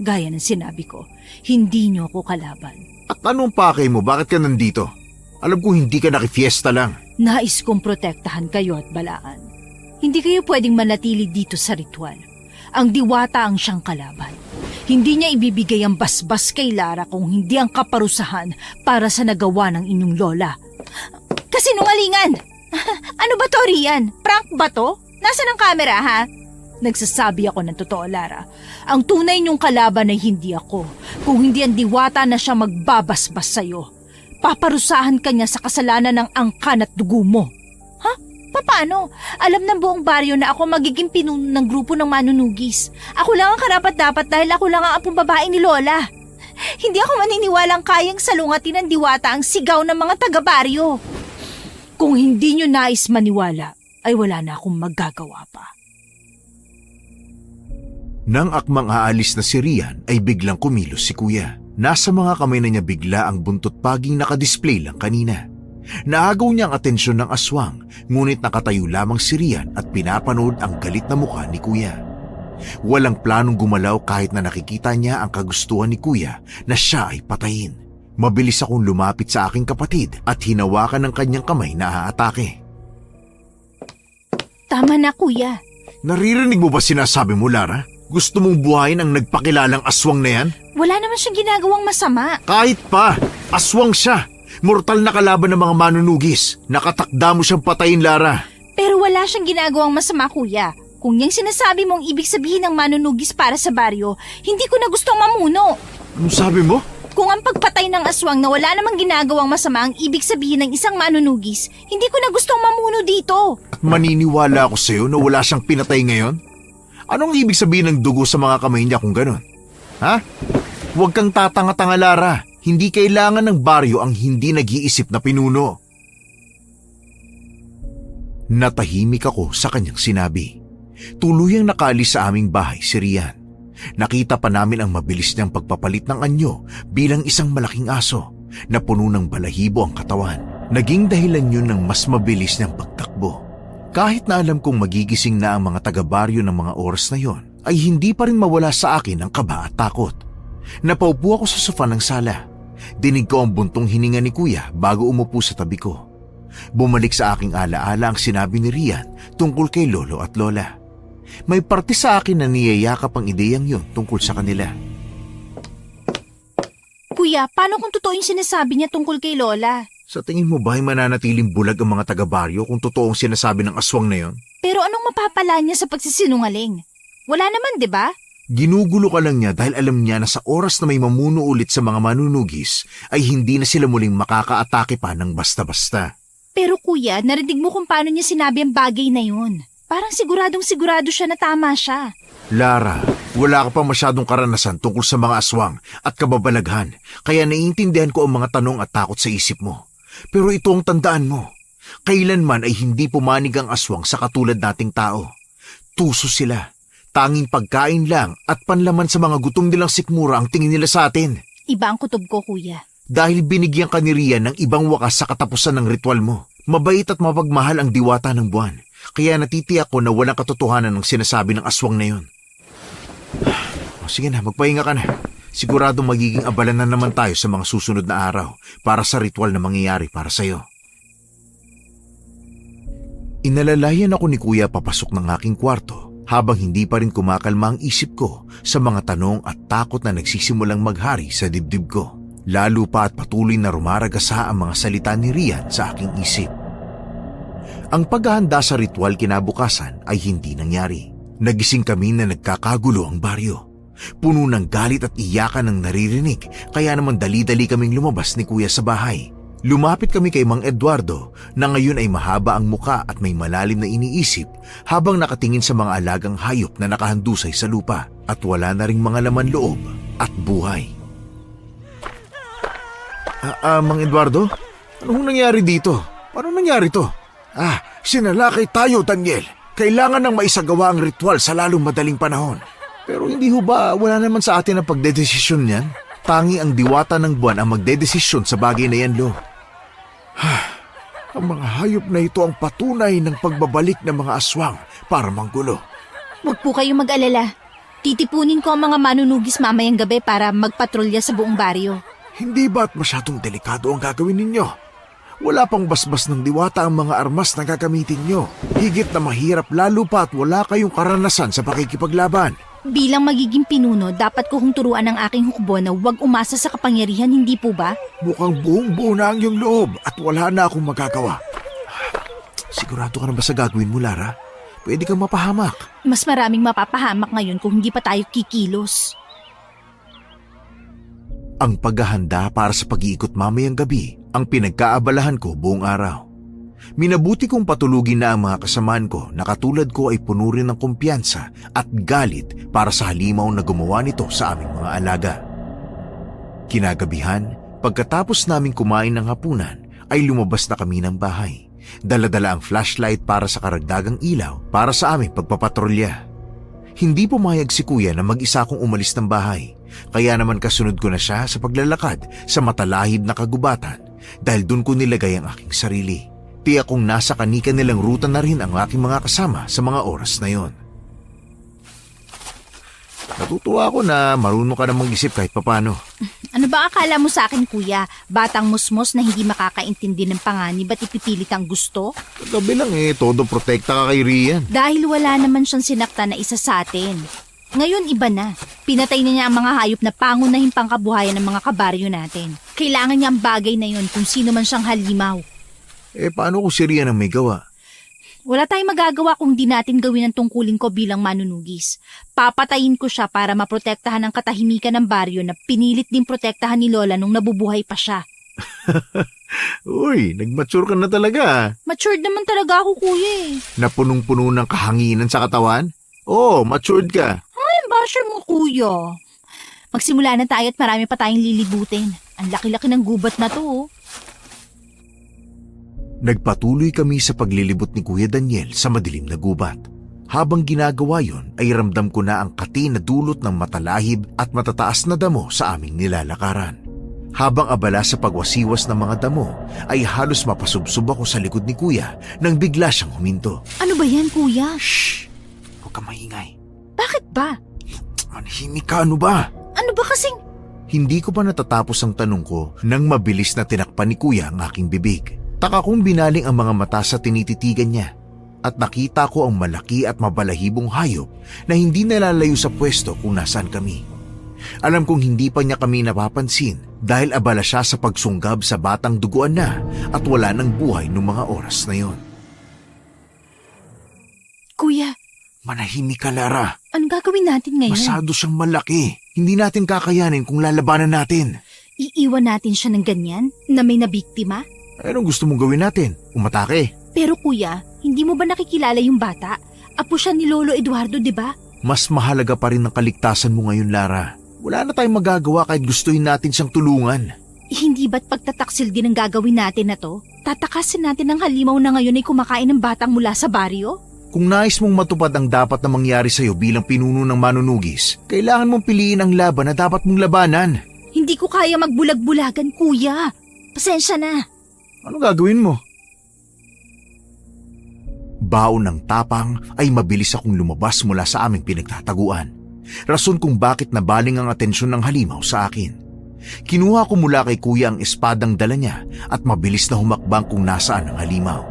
Gaya ng sinabi ko, hindi niyo ako kalaban. At anong pakay mo? Bakit ka nandito? Alam ko hindi ka nakifiesta lang. Nais kong protektahan kayo at balaan. Hindi kayo pwedeng manatili dito sa ritual. Ang diwata ang siyang kalaban. Hindi niya ibibigay ang basbas kay Lara kung hindi ang kaparusahan para sa nagawa ng inyong lola. Kasinungalingan! Ano ba to, Rian? Prank ba to? Nasaan ang camera, ha? Nagsasabi ako ng totoo, Lara. Ang tunay niyong kalaban ay hindi ako. Kung hindi ang diwata na siya magbabasbas sa'yo. Paparusahan ka niya sa kasalanan ng angkan at dugo mo. Ha? Paano? Alam ng buong baryo na ako magiging pinuno ng grupo ng manunugis. Ako lang ang karapat-dapat dahil ako lang ang apong babae ni Lola. Hindi ako maniniwalang kayang salungatin ng diwata ang sigaw ng mga taga-baryo. Kung hindi niyo nais maniwala, ay wala na akong magagawa pa. Nang akmang aalis na si Rian ay biglang kumilos si Kuya. Nasa mga kamay na niya bigla ang buntot paging nakadisplay lang kanina. Naagaw niya ang atensyon ng aswang, ngunit nakatayo lamang si Rian at pinapanood ang galit na mukha ni Kuya. Walang planong gumalaw kahit na nakikita niya ang kagustuhan ni Kuya na siya ay patayin. Mabilis akong lumapit sa aking kapatid at hinawakan ng kanyang kamay na aatake. Tama na, Kuya. Naririnig mo ba sinasabi mo, Lara? Gusto mong buhayin ang nagpakilalang aswang na yan? Wala naman siyang ginagawang masama. Kahit pa, aswang siya. Mortal na kalaban ng mga manunugis. Nakatakda mo siyang patayin, Lara. Pero wala siyang ginagawang masama, Kuya. Kung yung sinasabi mong ibig sabihin ng manunugis para sa baryo, hindi ko na gustong mamuno. Anong sabi mo? Kung ang pagpatay ng aswang na wala namang ginagawang masama ang ibig sabihin ng isang manunugis, hindi ko na gustong mamuno dito. At maniniwala ako sa'yo na wala siyang pinatay ngayon? Anong ibig sabihin ng dugo sa mga kamay niya kung gano'n? Ha? Huwag kang tatanga-tanga, Lara. Hindi kailangan ng baryo ang hindi nag-iisip na pinuno. Natahimik ako sa kanyang sinabi. Tuluyang nakaalis sa aming bahay si Rian. Nakita pa namin ang mabilis niyang pagpapalit ng anyo bilang isang malaking aso na puno ng balahibo ang katawan. Naging dahilan yun ng mas mabilis niyang pagtakbo. Kahit na alam kong magigising na ang mga taga-baryo ng mga oras na yon, ay hindi pa rin mawala sa akin ang kaba at takot. Napaupo ako sa sofa ng sala. Dinig ko ang buntong hininga ni Kuya bago umupo sa tabi ko. Bumalik sa aking alaala ang sinabi ni Rian tungkol kay Lolo at Lola. May parte sa akin na niyayakap ang ideyang yon tungkol sa kanila. Kuya, paano kung totoo yung sinasabi niya tungkol kay Lola? Sa tingin mo ba ay mananatiling bulag ang mga taga-baryo kung totoong sinasabi ng aswang na yon? Pero anong mapapala niya sa pagsisinungaling? Wala naman, di ba? Ginugulo ka lang niya dahil alam niya na sa oras na may mamuno ulit sa mga manunugis ay hindi na sila muling makakaatake pa ng basta-basta. Pero kuya, narinig mo kung paano niya sinabi ang bagay na yun. Parang siguradong sigurado siya na tama siya. Lara, wala ka pa masyadong karanasan tungkol sa mga aswang at kababalaghan, kaya naiintindihan ko ang mga tanong at takot sa isip mo. Pero ito ang tandaan mo, kailanman ay hindi pumanig ang aswang sa katulad nating tao. Tuso sila, tanging pagkain lang at panlaman sa mga gutom nilang sikmura ang tingin nila sa atin. Iba ang kutob ko, kuya. Dahil binigyan ka ni Rian ng ibang wakas sa katapusan ng ritual mo. Mabait at mapagmahal ang diwata ng buwan. Kaya natitiyak ko na walang katotohanan ng sinasabi ng aswang na yun. O sige na, magpahinga ka na. Sigurado magiging abala na naman tayo sa mga susunod na araw para sa ritual na mangyayari para sa'yo. Inalalayan ako ni Kuya papasok ng aking kwarto habang hindi pa rin kumakalma ang isip ko sa mga tanong at takot na nagsisimulang maghari sa dibdib ko. Lalo pa at patuloy na rumaragasa ang mga salita ni Rian sa aking isip. Ang paghahanda sa ritual kinabukasan ay hindi nangyari. Nagising kami na nagkakagulo ang baryo. Puno ng galit at iyakan ang naririnig kaya naman dali-dali kaming lumabas ni Kuya sa bahay. Lumapit kami kay Mang Eduardo na ngayon ay mahaba ang muka at may malalim na iniisip habang nakatingin sa mga alagang hayop na nakahandusay sa lupa at wala na ring mga laman loob at buhay. Mang Eduardo? Anong nangyari dito? Paano nangyari to? Sinalakay tayo, Daniel. Kailangan nang maisagawa ang ritual sa lalong madaling panahon. Pero hindi ho ba wala naman sa atin ang pagdedesisyon niyan? Tangi ang diwata ng buwan ang magdedesisyon sa bagay na yan, Lo. Ang mga hayop na ito ang patunay ng pagbabalik ng mga aswang para manggulo. Huwag po kayong mag-alala. Titipunin ko ang mga manunugis mamayang gabi para magpatrolya sa buong baryo. Hindi ba't masyadong delikado ang gagawin ninyo? Wala pang basbas ng diwata ang mga armas na gagamitin nyo. Higit na mahirap lalo pa at wala kayong karanasan sa pakikipaglaban. Bilang magiging pinuno, dapat ko hong turuan ang aking hukbo na huwag umasa sa kapangyarihan, hindi po ba? Mukhang buong-buo na ang iyong loob at wala na akong magagawa. Sigurado ka na ba sa gagawin mo, Lara? Pwede kang mapahamak. Mas maraming mapapahamak ngayon kung hindi pa tayo kikilos. Ang paghahanda para sa pag-iikot mamayang gabi ang pinagkaabalahan ko buong araw. Minabuti kong patulugin na ang mga kasamaan ko na katulad ko ay puno rin ng kumpiyansa at galit para sa halimaw na gumawa nito sa aming mga alaga. Kinagabihan, pagkatapos naming kumain ng hapunan, ay lumabas na kami ng bahay. Dala-dala ang flashlight para sa karagdagang ilaw para sa aming pagpapatrolya. Hindi pumayag si Kuya na mag-isa akong umalis ng bahay. Kaya naman kasunod ko na siya sa paglalakad sa matalahib na kagubatan dahil doon ko nilagay ang aking sarili. Tiyak kong nasa kanika nilang ruta na rin ang aking mga kasama sa mga oras na yon. Natutuwa ako na marunong ka na mag-isip kahit papano. Ano ba akala mo sa akin, Kuya? Batang musmos na hindi makakaintindi ng panganib at ipipilit ang gusto? Kagabi lang todo protekta ka kay Rian. Dahil wala naman siyang sinakta na isa sa atin. Ngayon iba na. Pinatay na niya ang mga hayop na pangunahing pangkabuhayan ng mga kabaryo natin. Kailangan niya ang bagay na yon kung sino man siyang halimaw. Paano kung si Rian ang may gawa? Wala tayong magagawa kung di natin gawin ang tungkulin ko bilang manunugis. Papatayin ko siya para maprotektahan ang katahimikan ng baryo na pinilit din protektahan ni Lola nung nabubuhay pa siya. Uy, nag-mature ka na talaga. Matured naman talaga ako, Kuya eh. Napunong-puno ng kahanginan sa katawan? Oo, matured ka. Ay, basher mo, Kuya. Magsimula na tayo at marami pa tayong lilibutin. Ang laki-laki ng gubat na to, oh. Nagpatuloy kami sa paglilibot ni Kuya Daniel sa madilim na gubat. Habang ginagawa yon ay ramdam ko na ang kati na dulot ng matalahib at matataas na damo sa aming nilalakaran. Habang abala sa pagwasiwas ng mga damo ay halos mapasubsob ako sa likod ni Kuya nang bigla siyang huminto. Ano ba yan, Kuya? Shhh! Huwag ka maingay. Bakit ba? Manahimik ka, ano ba? Ano ba kasing... Hindi ko pa natatapos ang tanong ko nang mabilis na tinakpan ni Kuya ang aking bibig. Taka kong binaling ang mga mata sa tinititigan niya at nakita ko ang malaki at mabalahibong hayop na hindi nalalayo sa pwesto kung nasaan kami. Alam kong hindi pa niya kami napapansin dahil abala siya sa pagsunggab sa batang duguan na at wala ng buhay noong mga oras na yon. Kuya, Manahimik ka, Lara. anong gagawin natin ngayon? Masado siyang malaki. Hindi natin kakayanin kung lalabanan natin. Iiwan natin siya ng ganyan na may nabiktima? Anong gusto mong gawin natin? Umatake? Pero kuya, hindi mo ba nakikilala yung bata? Apo siya ni Lolo Eduardo, di ba? Mas mahalaga pa rin ang kaligtasan mo ngayon, Lara. Wala na tayong magagawa kahit gustuhin natin siyang tulungan. Hindi ba't pagtataksil din ang gagawin natin na to? Tatakasin natin ang halimaw na ngayon ay kumakain ng batang mula sa baryo? Kung nais mong matupad ang dapat na mangyari sa'yo bilang pinuno ng manunugis, kailangan mong piliin ang laban na dapat mong labanan. Hindi Hindi ko kaya magbulag-bulagan, kuya. Pasensya na. Ano gagawin mo? Baon ng tapang ay mabilis akong lumabas mula sa aming pinagtataguan. Rason kung bakit nabaling ang atensyon ng halimaw sa akin. Kinuha ko mula kay kuya ang espadang dala niya at mabilis na humakbang kung nasaan ang halimaw.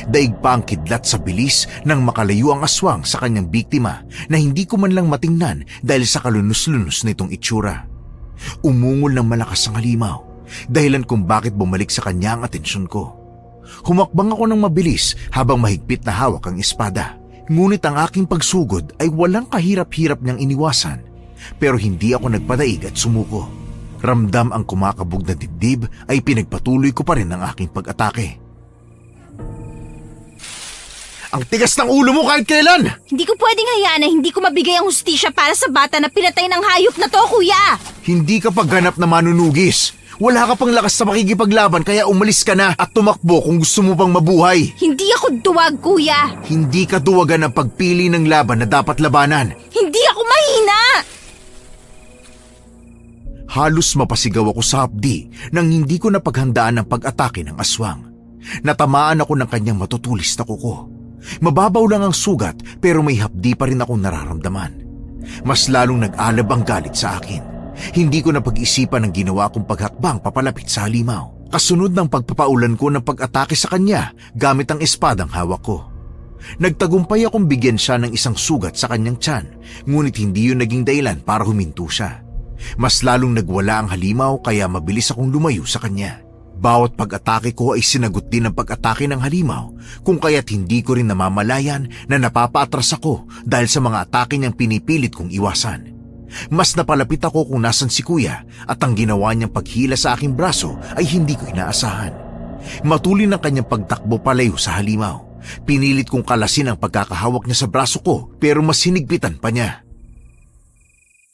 Daig pa ang kidlat sa bilis nang makalayo ang aswang sa kanyang biktima na hindi ko man lang matingnan dahil sa kalunos-lunos nitong itsura. Umungol ng malakas ang halimaw, dahilan kung bakit bumalik sa kanya ang atensyon ko. Humakbang ako ng mabilis habang mahigpit na hawak ang espada. Ngunit ang aking pagsugod ay walang kahirap-hirap niyang iniwasan. Pero hindi ako nagpadaig at sumuko. Ramdam ang kumakabog na dibdib ay pinagpatuloy ko pa rin ang aking pag-atake. Ang tigas ng ulo mo kahit kailan! Hindi ko pwedeng hayaan na hindi ko mabigay ang hustisya para sa bata na pinatay ng hayop na to, kuya! Hindi ka pagganap na manunugis. Wala ka pang lakas sa makikipaglaban kaya umalis ka na at tumakbo kung gusto mo pang mabuhay. Hindi ako duwag, kuya! Hindi ka duwagan ng pagpili ng laban na dapat labanan. Hindi ako mahina! Halos mapasigaw ako sa hapdi nang hindi ko napaghandaan ang pag-atake ng aswang. Natamaan ako ng kanyang matutulis na kuko. Mababaw lang ang sugat pero may hapdi pa rin akong nararamdaman. Mas lalong nag-alab ang galit sa akin. Hindi ko napag-isipan ang ginawa kong paghakbang papalapit sa halimaw. Kasunod ng pagpapaulan ko ng pag-atake sa kanya gamit ang espadang hawak ko. Nagtagumpay akong bigyan siya ng isang sugat sa kanyang tiyan, ngunit hindi yun naging dahilan para huminto siya. Mas lalong nagwala ang halimaw kaya mabilis akong lumayo sa kanya. Bawat pag-atake ko ay sinagot din ng pag-atake ng halimaw, kung kaya't hindi ko rin namamalayan na napapaatras ako dahil sa mga atake niyang pinipilit kong iwasan. Mas napalapit ako kung nasan si kuya at ang ginawa niyang paghila sa aking braso ay hindi ko inaasahan. Matulin ang kanyang pagtakbo palayo sa halimaw. Pinilit kong kalasin ang pagkakahawak niya sa braso ko pero mas hinigpitan pa niya.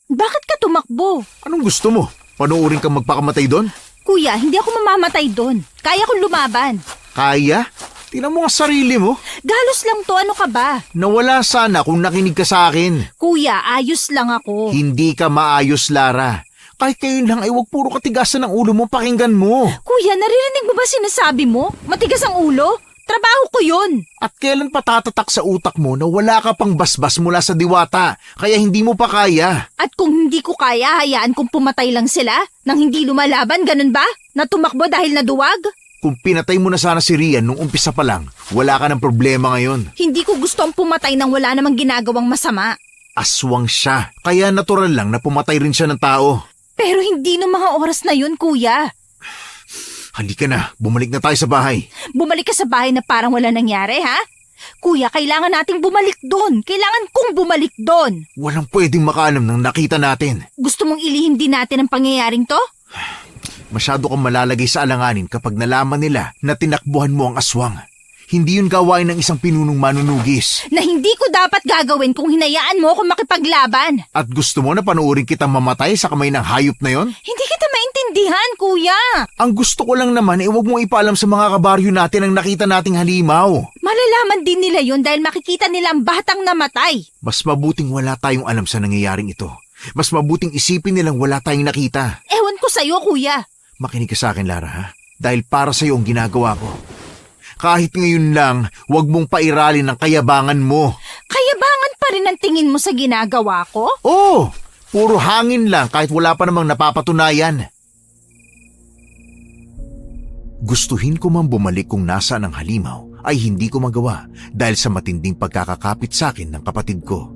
Bakit ka tumakbo? Anong gusto mo? Panoorin kang magpakamatay doon? Kuya, hindi ako mamamatay doon. Kaya kong lumaban. Kaya? Tingnan mo ang sarili mo. Galos lang to, ano ka ba? Nawala sana kung nakinig ka sa akin. Kuya, ayos lang ako. Hindi ka maayos, Lara. Kahit kayo lang ay huwag puro katigasan ng ulo mo, pakinggan mo. Kuya, naririnig mo ba sinasabi mo? Matigas ang ulo? Trabaho ko yun. At kailan patatatak sa utak mo na wala ka pang basbas mula sa diwata, kaya hindi mo pa kaya? At kung hindi ko kaya, hayaan kong pumatay lang sila? Nang hindi lumalaban, ganun ba? Natumakbo dahil naduwag? Kung pinatay mo na sana si Rian nung umpisa pa lang, wala ka ng problema ngayon. Hindi ko gustong pumatay nang wala namang ginagawang masama. Aswang siya, kaya natural lang na pumatay rin siya ng tao. Pero hindi no mga oras na yun, kuya. Halika na, bumalik na tayo sa bahay. Bumalik ka sa bahay na parang wala nangyari, ha? Kuya, kailangan nating bumalik doon. Kailangan kong bumalik doon. Walang pwedeng makaalam ng nakita natin. Gusto mong ilihim din natin ang pangyayaring to? Masyado kang malalagay sa alanganin kapag nalaman nila na tinakbuhan mo ang aswang. Hindi yun gawain ng isang pinunong manunugis. Na hindi ko dapat gagawin kung hinayaan mo ako makipaglaban. At gusto mo na panoorin kitang mamatay sa kamay ng hayop na yon? Hindi kita maintindihan, kuya. Ang gusto ko lang naman huwag mong ipaalam sa mga kabaryo natin ang nakita nating halimaw. Malalaman din nila yon dahil makikita nila ang batang namatay. Mas mabuting wala tayong alam sa nangyayaring ito. Mas mabuting isipin nilang wala tayong nakita. Ewan ko sa'yo, kuya. Makinig ka sa akin, Lara, ha? Dahil para sa'yo ang ginagawa ko. Kahit ngayon lang, huwag mong pairalin ang kayabangan mo. Kayabangan pa rin ang tingin mo sa ginagawa ko? Oo, puro hangin lang kahit wala pa namang napapatunayan. Gustuhin ko man bumalik kung nasaan ang halimaw ay hindi ko magawa dahil sa matinding pagkakakapit sa akin ng kapatid ko.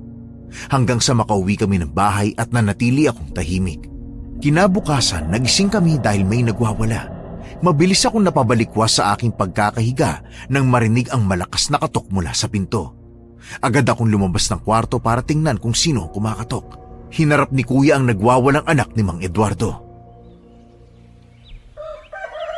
Hanggang sa makauwi kami ng bahay at nanatili akong tahimik. Kinabukasan, nagising kami dahil may nagwawala. Mabilis akong napabalikwas sa aking pagkakahiga nang marinig ang malakas na katok mula sa pinto. Agad akong lumabas ng kwarto para tingnan kung sino ang kumakatok. Hinarap ni kuya ang nagwawalang anak ni Mang Eduardo.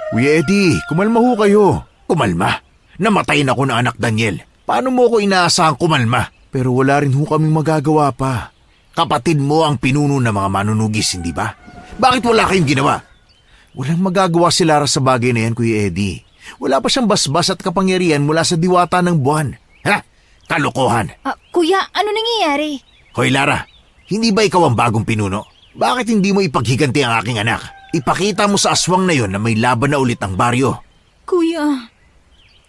Kuya Eddie, kumalma ho kayo. Kumalma? Namatay na ko na anak Daniel. Paano mo ko inaasahang kumalma? Pero wala rin ho kaming magagawa pa. Kapatid mo ang pinuno ng mga manunugis, hindi ba? Bakit wala kayong ginawa? Walang magagawa si Lara sa bagay na yan, Kuya Eddie. Wala pa siyang basbas at kapangyarihan mula sa diwata ng buwan. Ha? Kalokohan. Kuya, ano nangyayari? Hoy Lara, hindi ba ikaw ang bagong pinuno? Bakit hindi mo ipaghiganti ang aking anak? Ipakita mo sa aswang na yon na may laban na ulit ang baryo. Kuya,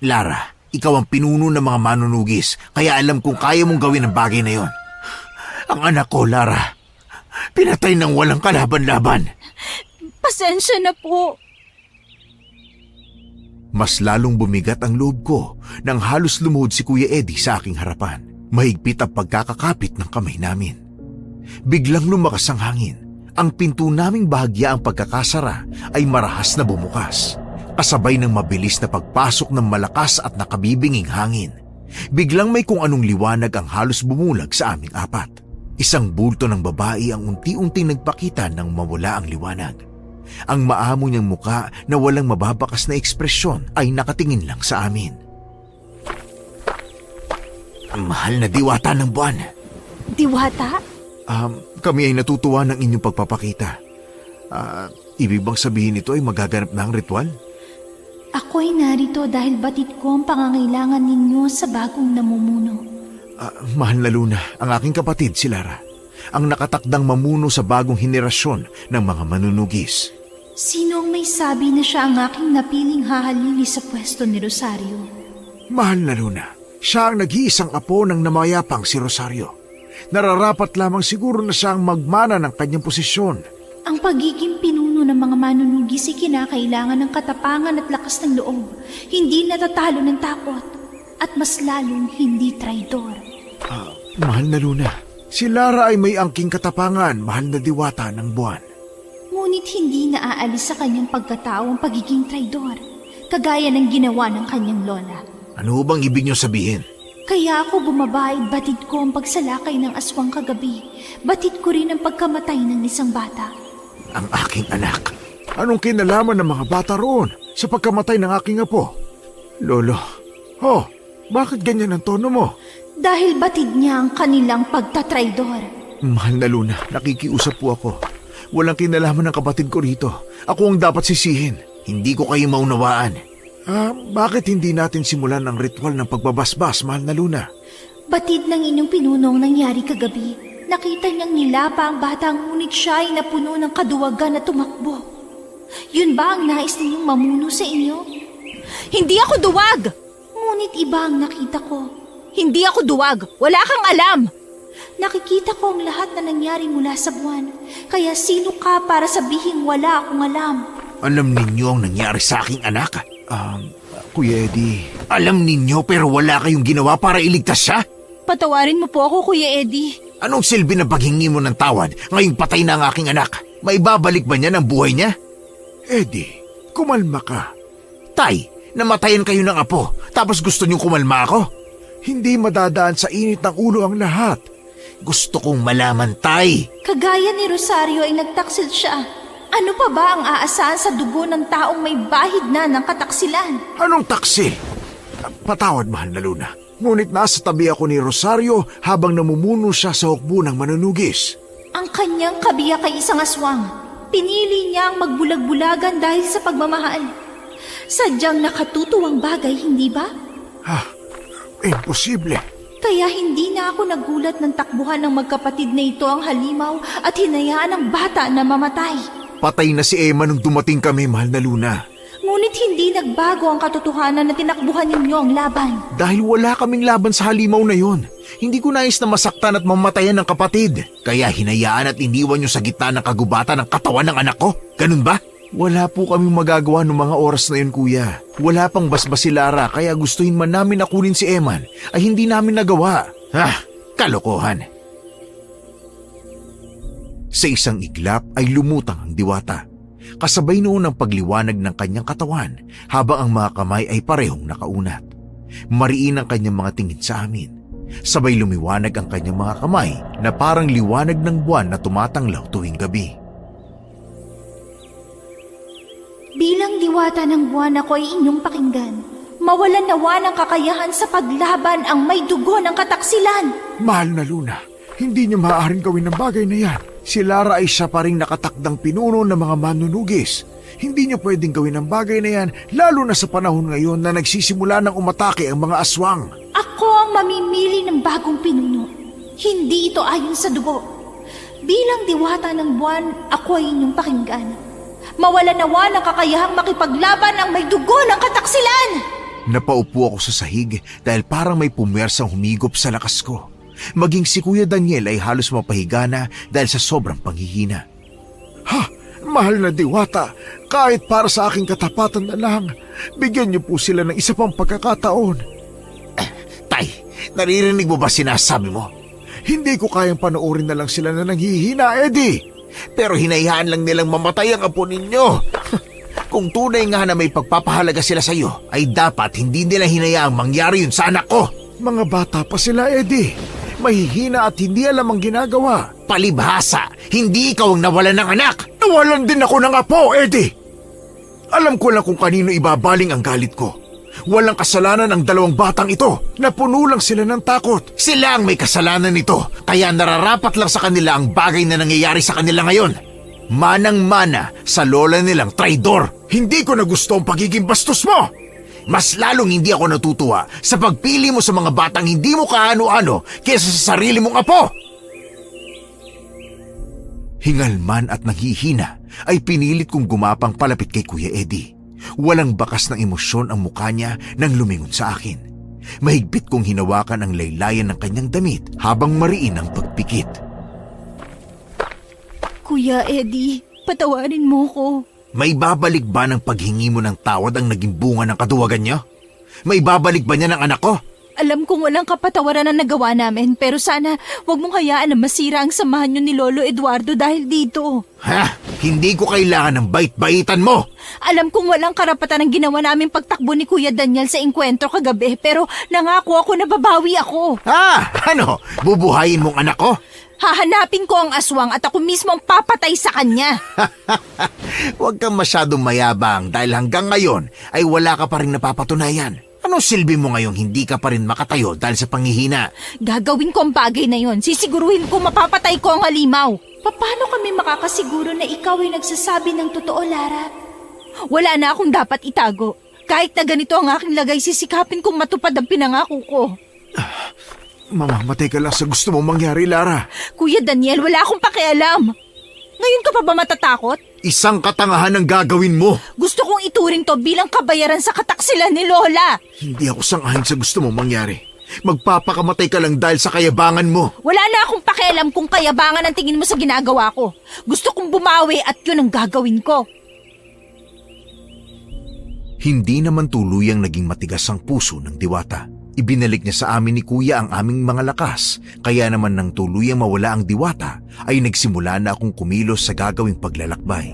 Lara, ikaw ang pinuno ng mga manunugis, kaya alam kong kaya mong gawin ang bagay na yon. Ang anak ko, Lara, pinatay ng walang kalaban-laban. pasensya na po. Mas lalong bumigat ang loob ko nang halos lumuhod si Kuya Eddie sa aking harapan. Mahigpit ang pagkakakapit ng kamay namin. Biglang lumakas ang hangin. Ang pinto naming bahagya ang pagkakasara ay marahas na bumukas. Kasabay ng mabilis na pagpasok ng malakas at nakabibinging hangin. Biglang may kung anong liwanag ang halos bumulag sa aming apat. Isang bulto ng babae ang unti-unting nagpakita nang mawala ang liwanag. Ang maamo niyang muka na walang mababakas na ekspresyon ay nakatingin lang sa amin. Ang mahal na diwata ng buwan. Diwata? Kami ay natutuwa ng inyong pagpapakita. Ibig bang sabihin ito ay magaganap na ang ritual? Ako'y narito dahil batid ko ang pangangailangan ninyo sa bagong namumuno. Mahal na Luna, ang aking kapatid si Lara. Ang nakatakdang mamuno sa bagong henerasyon ng mga manunugis. Sino ang may sabi na siya ang aking napiling hahalili sa pwesto ni Rosario? Mahal na Luna, siya ang nag-iisang apo ng namayapang si Rosario. Nararapat lamang siguro na siya ang magmana ng kanyang posisyon. Ang pagiging pinuno ng mga manunugis ay kinakailangan ng katapangan at lakas ng loob, hindi natatalo ng takot, at mas lalong hindi traidor. Mahal na Luna, si Lara ay may angking katapangan, mahal na diwata ng buwan. Ngunit hindi naaalis sa kanyang pagkatao ang pagiging traidor, kagaya ng ginawa ng kanyang lola. Ano bang ibig niyo sabihin? Kaya ako bumaba batid ko ang pagsalakay ng aswang kagabi. Batid ko rin ang pagkamatay ng isang bata. Ang aking anak. Anong kinalaman ng mga bata roon sa pagkamatay ng aking apo? Lolo, bakit ganyan ang tono mo? Dahil batid niya ang kanilang pagtatraidor. Mahal na Luna, nakikiusap po ako. Walang kinalaman ng kapatid ko rito. Ako ang dapat sisihin. Hindi ko kayo maunawaan. Bakit hindi natin simulan ang ritual ng pagbabasbas, mahal na Luna? Batid ng inyong pinunong nangyari kagabi. Nakita niyang nilapa ang bata ngunit siya ay napuno ng kaduwagan na tumakbo. Yun ba ang nais ninyong mamuno sa inyo? Hindi ako duwag! Ngunit iba ang nakita ko. Hindi ako duwag. Wala kang alam. Nakikita ko ang lahat na nangyari mula sa buwan. Kaya sino ka para sabihing wala akong alam? Alam ninyo ang nangyari sa aking anak? Kuya Eddie. Alam ninyo pero wala kayong ginawa para iligtas siya? Patawarin mo po ako, Kuya Eddie. Anong silbi na paghingi mo ng tawad ngayong patay na ang aking anak? May babalik ba niya ng buhay niya? Eddie, kumalma ka. Tay, namatayan kayo ng apo tapos gusto niyong kumalma ako? Hindi madadaan sa init ng ulo ang lahat. Gusto kong malaman, Tay. Kagaya ni Rosario ay nagtaksil siya. Ano pa ba ang aasahan sa dugo ng taong may bahid na ng kataksilan? Anong taksil? Patawad, mahal na Luna. Ngunit nasa tabi ako ni Rosario habang namumuno siya sa hukbo ng manunugis. Ang kanyang kabiyak ay isang aswang. Pinili niya ang magbulag-bulagan dahil sa pagmamahal. Sadyang nakatutuwang bagay, hindi ba? Imposible. Kaya hindi na ako nagulat ng takbuhan ng magkapatid na ito ang halimaw at hinayaan ang bata na mamatay. Patay na si Emma nung dumating kami, mahal na Luna. Ngunit hindi nagbago ang katotohanan na tinakbuhan ninyo ang laban. Dahil wala kaming laban sa halimaw na yon. Hindi ko nais na masaktan at mamatayan ng kapatid. Kaya hinayaan at iniwan nyo sa gitna ng kagubatan ng katawan ng anak ko. Ganun ba? Wala po kaming magagawa ng mga oras na yun, kuya. Wala pang basbas si Lara kaya gustuhin man namin na kunin si Eman ay hindi namin nagawa. Kalokohan. Sa isang iglap ay lumutang ang diwata. Kasabay noon ang pagliwanag ng kanyang katawan habang ang mga kamay ay parehong nakaunat. Mariin ang kanyang mga tingin sa amin. Sabay lumiwanag ang kanyang mga kamay na parang liwanag ng buwan na tumatanglaw tuwing gabi. Bilang diwata ng buwan ako ay inyong pakinggan. Mawalan nawa ng kakayahan sa paglaban ang may dugo ng kataksilan. Mahal na Luna, hindi niyo maaaring gawin ang bagay na yan. Si Lara ay siya pa ring nakatakdang pinuno ng mga manunugis. Hindi niyo pwedeng gawin ang bagay na yan, lalo na sa panahon ngayon na nagsisimula ng umatake ang mga aswang. Ako ang mamimili ng bagong pinuno. Hindi ito ayon sa dugo. Bilang diwata ng buwan, ako ay inyong pakinggan. Mawala nawa ng kakayahang makipaglaban ang may dugo ng kataksilan! Napaupo ako sa sahig dahil parang may pumersang humigop sa lakas ko. Maging si Kuya Daniel ay halos mapahiga na dahil sa sobrang panghihina. Ha! Mahal na diwata, kahit para sa aking katapatan na lang, bigyan niyo po sila ng isa pang pagkakataon. Tay, naririnig mo ba sinasabi mo? Hindi ko kayang panoorin na lang sila na nanghihina, Eddie. Pero hinayaan lang nilang mamatay ang apo ninyo. Kung tunay nga na may pagpapahalaga sila sa iyo, ay dapat hindi nila hinayaang mangyari yun sa anak ko. Mga bata pa sila, Eddie. Mahihina at hindi alam ang ginagawa. Palibhasa, hindi ikaw ang nawalan ng anak. Nawalan din ako ng apo, Eddie. Alam ko lang kung kanino ibabaling ang galit ko. Walang kasalanan ang dalawang batang ito. Napuno lang sila ng takot. Sila ang may kasalanan nito. Kaya nararapat lang sa kanila ang bagay na nangyayari sa kanila ngayon. Manang-mana sa lola nilang traidor. Hindi ko na gusto ang pagiging bastos mo. Mas lalong hindi ako natutuwa sa pagpili mo sa mga batang hindi mo kaano-ano kaysa sa sarili mong apo. Hingal man at naghihina ay pinilit kong gumapang palapit kay Kuya Eddie. Walang bakas ng emosyon ang mukha niya nang lumingon sa akin. Mahigpit kong hinawakan ang laylayan ng kanyang damit habang mariin ang pagpikit. Kuya Eddie, patawarin mo ko. May babalik ba ng paghingi mo ng tawad ang naging bunga ng kaduwagan niyo? May babalik ba niya ng anak ko? Alam kong walang kapatawaran na nagawa namin, pero sana wag mong hayaan na masira ang samahan niyo ni Lolo Eduardo dahil dito. Ha? Hindi ko kailangan ng bait-baitan mo! Alam kong walang karapatan ang ginawa namin pagtakbo ni Kuya Daniel sa engkwentro kagabi, pero nangako ako na babawi ako. Ano? Bubuhayin mong anak ko? Hahanapin ko ang aswang at ako mismo ang papatay sa kanya. Huwag kang masyadong mayabang dahil hanggang ngayon ay wala ka pa rin napapatunayan. Anong silbi mo ngayong hindi ka pa rin makatayo dahil sa panghihina? Gagawin ko ang bagay na yon. Sisiguruhin ko mapapatay ko ang halimaw. Paano kami makakasiguro na ikaw ay nagsasabi ng totoo, Lara? Wala na akong dapat itago. Kahit na ganito ang aking lagay, sisikapin kong matupad ang pinangako ko. Mamamatay ka lang sa gusto mong mangyari, Lara. Kuya Daniel, wala akong pakialam. Ngayon ka pa ba matatakot? Isang katangahan ang gagawin mo. Gusto kong ituring to bilang kabayaran sa kataksilan ni Lola. Hindi ako sang-ayon sa gusto mong mangyari. Magpapakamatay ka lang dahil sa kayabangan mo. Wala na akong pakialam kung kayabangan ang tingin mo sa ginagawa ko. Gusto kong bumawi at yun ang gagawin ko. Hindi naman tuluyang naging matigas ang puso ng diwata. Ibinalik niya sa amin ni Kuya ang aming mga lakas, kaya naman nang tuluyang mawala ang diwata, ay nagsimula na akong kumilos sa gagawing paglalakbay.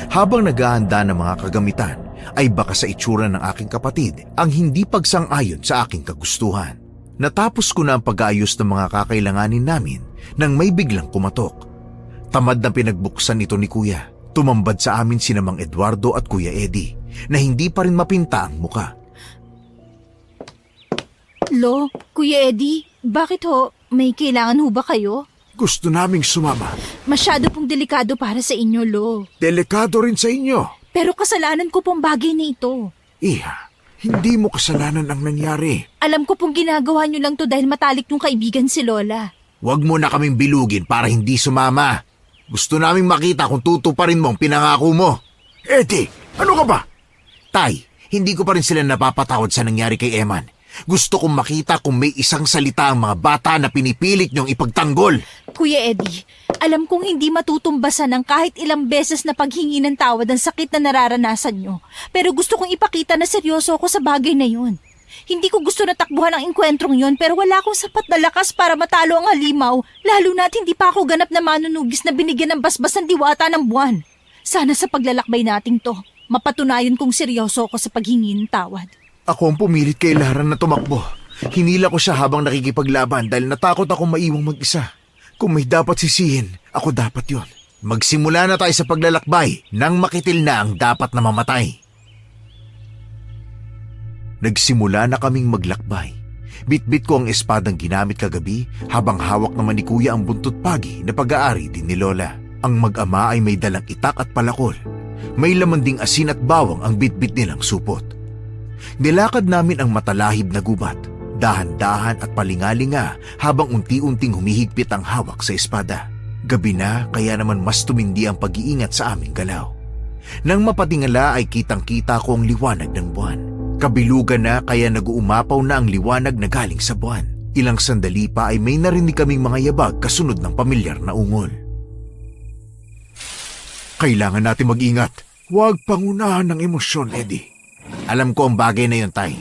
Habang naghahanda ng mga kagamitan, ay baka sa itsura ng aking kapatid ang hindi pagsang-ayon sa aking kagustuhan. Natapos ko na ang pag-aayos ng mga kakailanganin namin nang may biglang kumatok. Tamad na pinagbuksan ito ni Kuya. Tumambad sa amin sina Mang Eduardo at Kuya Eddie na hindi pa rin mapinta ang muka. Lo, Kuya Eddie, bakit ho? May kailangan ho ba kayo? Gusto naming sumama. Masyado pong delikado para sa inyo, Lo. Delikado rin sa inyo. Pero kasalanan ko pong bagay na ito. Iha, hindi mo kasalanan ang nangyari. Alam ko pong ginagawa niyo lang to dahil matalik yung kaibigan si Lola. Huwag mo na kaming bilugin para hindi sumama. Gusto naming makita kung tutuparin mo ang pinangako mo. Eddie, ano ka ba? Tay, hindi ko pa rin sila napapatawad sa nangyari kay Eman. Gusto kong makita kung may isang salita ang mga bata na pinipilit niyong ipagtanggol. Kuya Eddie, alam kong hindi matutumbasan ng kahit ilang beses na paghingi ng tawad ang sakit na nararanasan niyo. Pero gusto kong ipakita na seryoso ako sa bagay na yun. Hindi ko gusto na takbuhan ang engkwentrong yun pero wala akong sapat na lakas para matalo ang halimaw, lalo na't hindi pa ako ganap na manunugis na binigyan ng basbas ng diwata ng buwan. Sana sa paglalakbay nating to, mapatunayan kong seryoso ako sa paghingi ng tawad. Ako ang pumilit kay Lara na tumakbo. Hinila ko siya habang nakikipaglaban dahil natakot akong maiwang mag-isa. Kung may dapat sisihin, ako dapat yon. Magsimula na tayo sa paglalakbay nang makitil na ang dapat na mamatay. Nagsimula na kaming maglakbay. Bitbit ko ang espadang ginamit kagabi habang hawak naman ni Kuya ang buntot pagi na pag-aari din ni Lola. Ang mag-ama ay may dalang itak at palakol. May laman ding asin at bawang ang bitbit nilang supot. Nilakad namin ang matalahib na gubat, dahan-dahan at palingalinga habang unti-unting humihigpit ang hawak sa espada. Gabi na kaya naman mas tumindi ang pag-iingat sa aming galaw. Nang mapatingala ay kitang-kita ko ang liwanag ng buwan. Kabilugan na kaya nag-uumapaw na ang liwanag na galing sa buwan. Ilang sandali pa ay may narinig kaming mga yabag kasunod ng pamilyar na ungol. Kailangan natin mag-ingat. Huwag pangunahan ng emosyon, Eddie. Alam ko ang bagay na yun, Tay.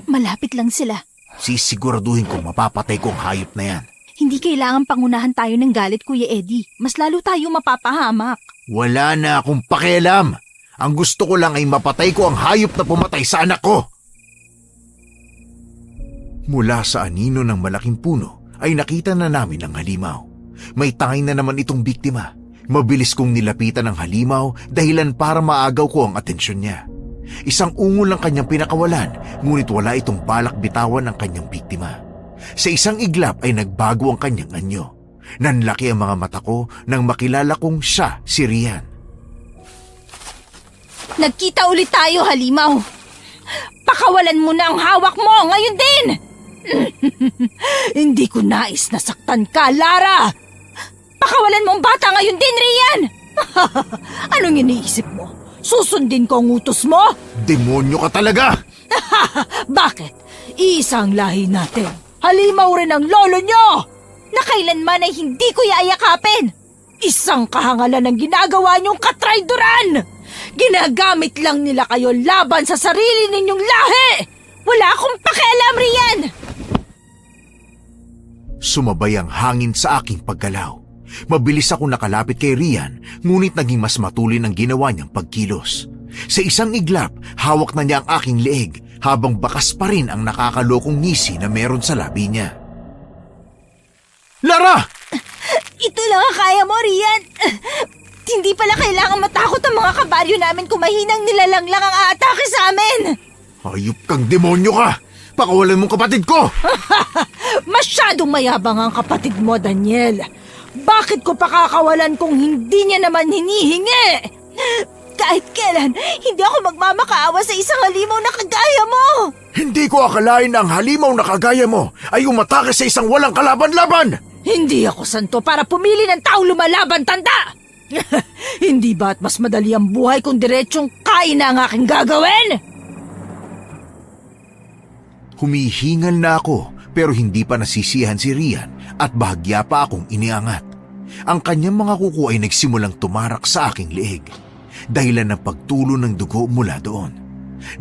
Malapit lang sila. Sisiguraduhin kong mapapatay ko ang hayop na yan. Hindi kailangan pangunahan tayo ng galit, Kuya Eddie. Mas lalo tayo mapapahamak. Wala na akong pakialam. Ang gusto ko lang ay mapatay ko ang hayop na pumatay sa anak ko. Mula sa anino ng malaking puno ay nakita na namin ang halimaw. May tangay na naman itong biktima. Mabilis kong nilapitan ang halimaw dahilan para maagaw ko ang atensyon niya. Isang ungol ang kanyang pinakawalan, ngunit wala itong balak bitawan ang kanyang biktima. Sa isang iglap ay nagbago ang kanyang anyo. Nanlaki ang mga mata ko nang makilala kong siya si Rian. Nagkita ulit tayo, halimaw. Pakawalan mo na ang hawak mo ngayon din. Hindi ko nais na saktan ka, Lara. Pakawalan mo ang bata ngayon din, Rian. Anong iniisip mo? Susundin ko ang utos mo? Demonyo ka talaga! Bakit? Iisang lahi natin. Halimaw rin ang lolo nyo! Na kailanman ay hindi ko iayakapin. Isang kahangalan ang ginagawa niyong katrayduran! Ginagamit lang nila kayo laban sa sarili ninyong lahi! Wala akong pakialam, Rian! Sumabay ang hangin sa aking paggalaw. Mabilis ako nakalapit kay Rian, ngunit naging mas matulin ang ginawa niyang pagkilos. Sa isang iglap, hawak na niya ang aking leeg, habang bakas pa rin ang nakakalokong ngisi na meron sa labi niya. Lara! Ito lang ang kaya mo, Rian. Hindi pala kailangan matakot ang mga kabaryo namin kung mahinang nilalang lang ang aatake sa amin. Hayop kang demonyo ka! Pakawalan mong kapatid ko! Masyadong mayabang ang kapatid mo, Daniel. Bakit ko pakakawalan kung hindi niya naman hinihingi? Kahit kailan, hindi ako magmamakaawa sa isang halimaw na kagaya mo. Hindi ko akalain na ang halimaw na kagaya mo ay umatake sa isang walang kalaban-laban! Hindi ako santo para pumili ng taong lumalaban, tanda! Hindi ba't mas madali ang buhay kung diretsong kain na ang aking gagawin? Humihingal na ako pero hindi pa nasisiyahan si Rian at bahagya pa akong iniangat. Ang kanyang mga kuko ay nagsimulang tumarak sa aking leeg, dahilan ng pagtulo ng dugo mula doon.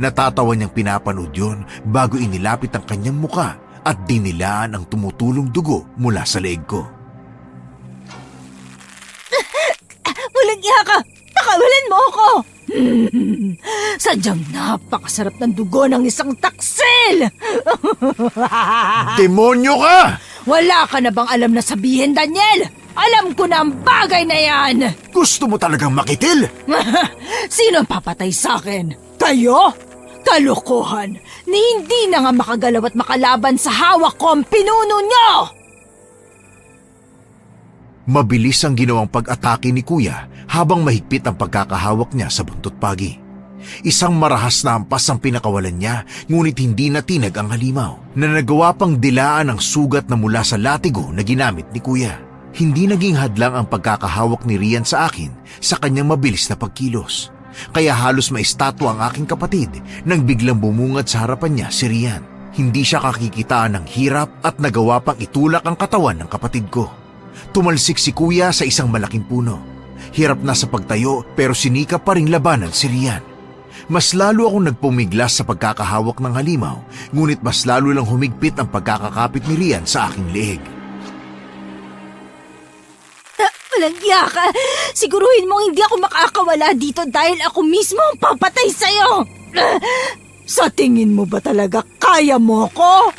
Natatawa niyang pinapanood yun bago inilapit ang kanyang muka at dinilaan ang tumutulong dugo mula sa leeg ko. Walang iya ka! Pakawalan mo ako! Sadyang napakasarap ng dugo ng isang taksil! Demonyo ka! Wala ka na bang alam na sabihin, Daniel? Alam ko na ang bagay na yan! Gusto mo talagang makitil? Sino ang papatay sa akin? Kayo? Kalokohan! Ni hindi na nga makagalaw at makalaban sa hawak ko ang pinuno nyo! Mabilis ang ginawang pag-atake ni Kuya habang mahigpit ang pagkakahawak niya sa buntot pagi. Isang marahas na hampas ang pinakawalan niya, ngunit hindi natinag ang halimaw na nagawa pang dilaan ang sugat na mula sa latigo na ginamit ni Kuya. Hindi naging hadlang ang pagkakahawak ni Rian sa akin sa kanyang mabilis na pagkilos. Kaya halos maistatwa ang aking kapatid nang biglang bumungad sa harapan niya si Rian. Hindi siya kakikitaan ng hirap at nagawa pang itulak ang katawan ng kapatid ko. Tumalsik si Kuya sa isang malaking puno. Hirap na sa pagtayo pero sinikap pa ring labanan si Rian. Mas lalo akong nagpumiglas sa pagkakahawak ng halimaw, ngunit mas lalo lang humigpit ang pagkakakapit ni Rian sa aking leeg. Walang iya ka! Siguruhin mong hindi ako makakawala dito dahil ako mismo ang papatay sa'yo! Sa tingin mo ba talaga kaya mo ko?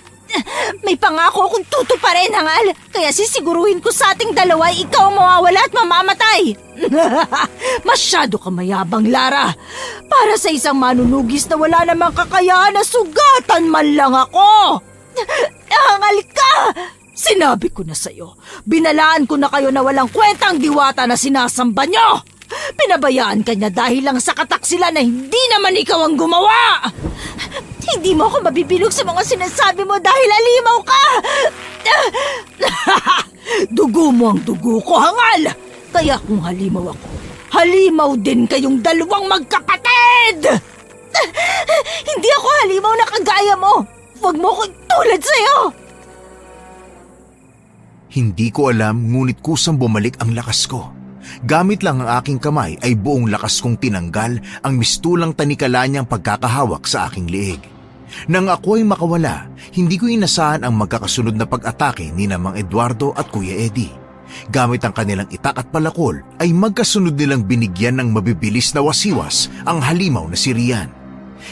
May pangako akong tutuparin, hangal. Kaya sisiguruhin ko sa ating dalawa ay ikaw ang mawawala at mamamatay. Masyado ka mayabang, Lara. Para sa isang manunugis na wala namang kakayahan na sugatan man lang ako. Hangal ka! Sinabi ko na sa'yo, binalaan ko na kayo na walang kwentang diwata na sinasamba nyo. Pinabayaan ka niya dahil lang sa kataksilan na hindi naman ikaw ang gumawa. Hindi mo ako mabibilog sa mga sinasabi mo dahil alimaw ka! Dugo mo ang dugo ko, hangal! Kaya kung halimaw ako, halimaw din kayong dalawang magkapatid! Hindi ako halimaw na kagaya mo! Huwag mo ko tulad sa'yo! Hindi ko alam ngunit kusang bumalik ang lakas ko. Gamit lang ang aking kamay ay buong lakas kong tinanggal ang mistulang tanikala niyang pagkakahawak sa aking liig. Nang ako ay makawala, hindi ko inasahan ang magkakasunod na pag-atake ni Mang Eduardo at Kuya Eddie. Gamit ang kanilang itak at palakol ay magkasunod nilang binigyan ng mabibilis na wasiwas ang halimaw na si Rian.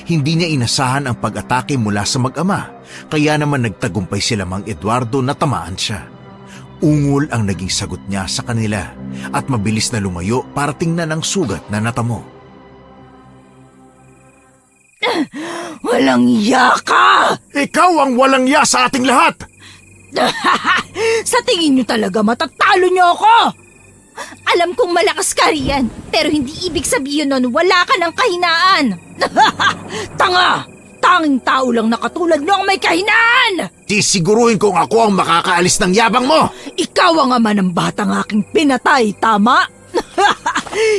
Hindi niya inasahan ang pag-atake mula sa mag-ama, kaya naman nagtagumpay sila Mang Eduardo na tamaan siya. Ungol ang naging sagot niya sa kanila at mabilis na lumayo para tingnan ang sugat na natamo. Walang iya ka! Ikaw ang walang ya sa ating lahat! Sa tingin niyo talaga matatalo niyo ako? Alam kong malakas ka, Rian, pero hindi ibig sabihin nun wala ka ng kahinaan. Tanga! Tanging tao lang na katulad niyo ang may kahinaan! Sisiguruhin kong ako ang makakaalis ng yabang mo! Ikaw ang ama ng batang aking pinatay, tama?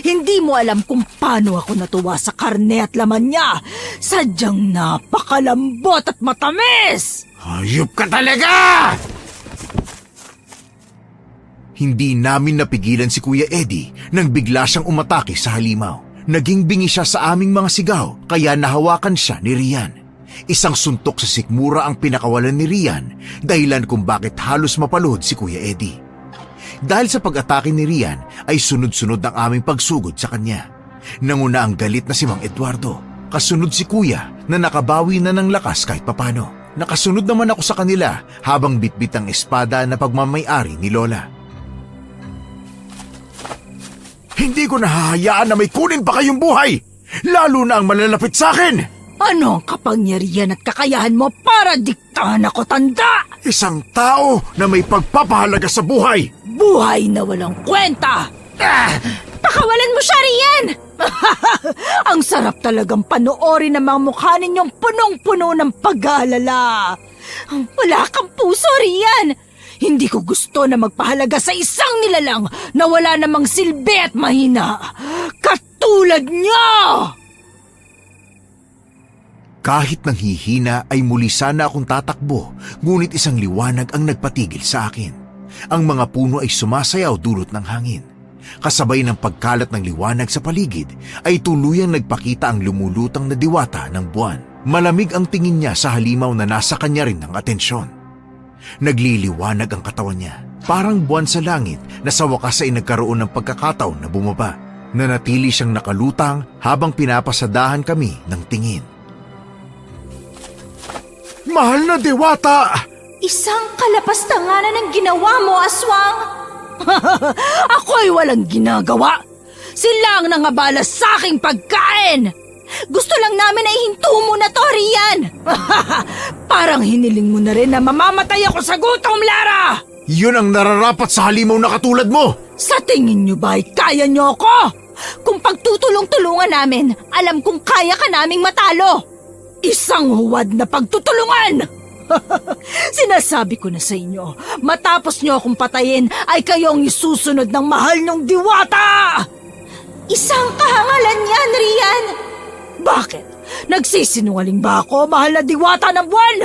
Hindi mo alam kung paano ako natuwa sa karne at laman niya. Sadyang napakalambot at matamis! Hayop ka talaga! Hindi namin napigilan si Kuya Eddie nang bigla siyang umatake sa halimaw. Naging bingi siya sa aming mga sigaw kaya nahawakan siya ni Rian. Isang suntok sa sikmura ang pinakawalan ni Rian, dahilan kung bakit halos mapalod si Kuya Eddie. Dahil sa pag-atake ni Rian ay sunod-sunod ang aming pagsugod sa kanya. Nanguna ang galit na si Mang Eduardo. Kasunod si Kuya na nakabawi na ng lakas kahit papano. Nakasunod naman ako sa kanila habang bitbit ang espada na pagmamay-ari ni Lola. Hindi ko nahahayaan na may kunin pa kayong buhay, lalo na ang malalapit sa akin. Ano ang kapangyarihan at kakayahan mo para diktahan ako, tanda? Isang tao na may pagpapahalaga sa buhay. Buhay na walang kwenta! Pakawalan mo siya, Rian! Ang sarap talagang panoorin ng mga mukha ninyong punong-puno ng pag-aalala. Wala kang puso, Rian! Hindi ko gusto na magpahalaga sa isang nilalang na wala namang silbi at mahina. Katulad niya! Kahit nanghihina ay muli sana akong tatakbo, ngunit isang liwanag ang nagpatigil sa akin. Ang mga puno ay sumasayaw dulot ng hangin. Kasabay ng pagkalat ng liwanag sa paligid ay tuluyang nagpakita ang lumulutang na diwata ng buwan. Malamig ang tingin niya sa halimaw na nasa kanya rin ng atensyon. Nagliliwanag ang katawan niya, parang buwan sa langit na sa wakas ay nagkaroon ng pagkakataon na bumaba. Nanatili siyang nakalutang habang pinapasadahan kami ng tingin. Mahal na diwata! Isang kalapastanganan ang ginawa mo, aswang! Ako'y walang ginagawa. Sila ang nangabala sa aking pagkain. Gusto lang namin na ihinto mo na to, Rian! Parang hiniling mo na rin na mamamatay ako sa gutom, Lara! Yun ang nararapat sa halimaw na katulad mo! Sa tingin niyo ba ay kaya niyo ako? Kung pagtutulong-tulungan namin, alam kong kaya ka naming matalo! Isang huwad na pagtutulungan! Sinasabi ko na sa inyo, matapos niyo akong patayin ay kayong isusunod ng mahal niyong diwata! Isang kahangalan yan, Rian! Bakit? Nagsisinungaling ba ako, mahal na diwata ng buwan?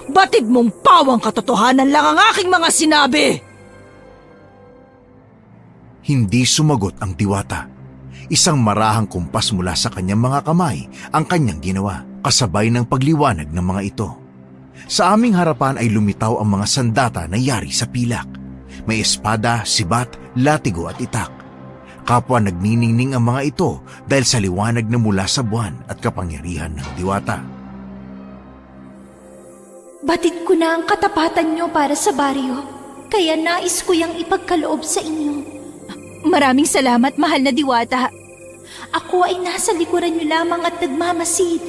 Batid mong pawang katotohanan lang ang aking mga sinabi! Hindi sumagot ang diwata. Isang marahang kumpas mula sa kanyang mga kamay ang kanyang ginawa, kasabay ng pagliwanag ng mga ito. Sa aming harapan ay lumitaw ang mga sandata na yari sa pilak. May espada, sibat, latigo at itak. Kapwa nagniningning ang mga ito dahil sa liwanag na mula sa buwan at kapangyarihan ng diwata. Batid ko na ang katapatan nyo para sa baryo, kaya nais ko yang ipagkaloob sa inyo. Maraming salamat, mahal na diwata. Ako ay nasa likuran nyo lamang at nagmamasid.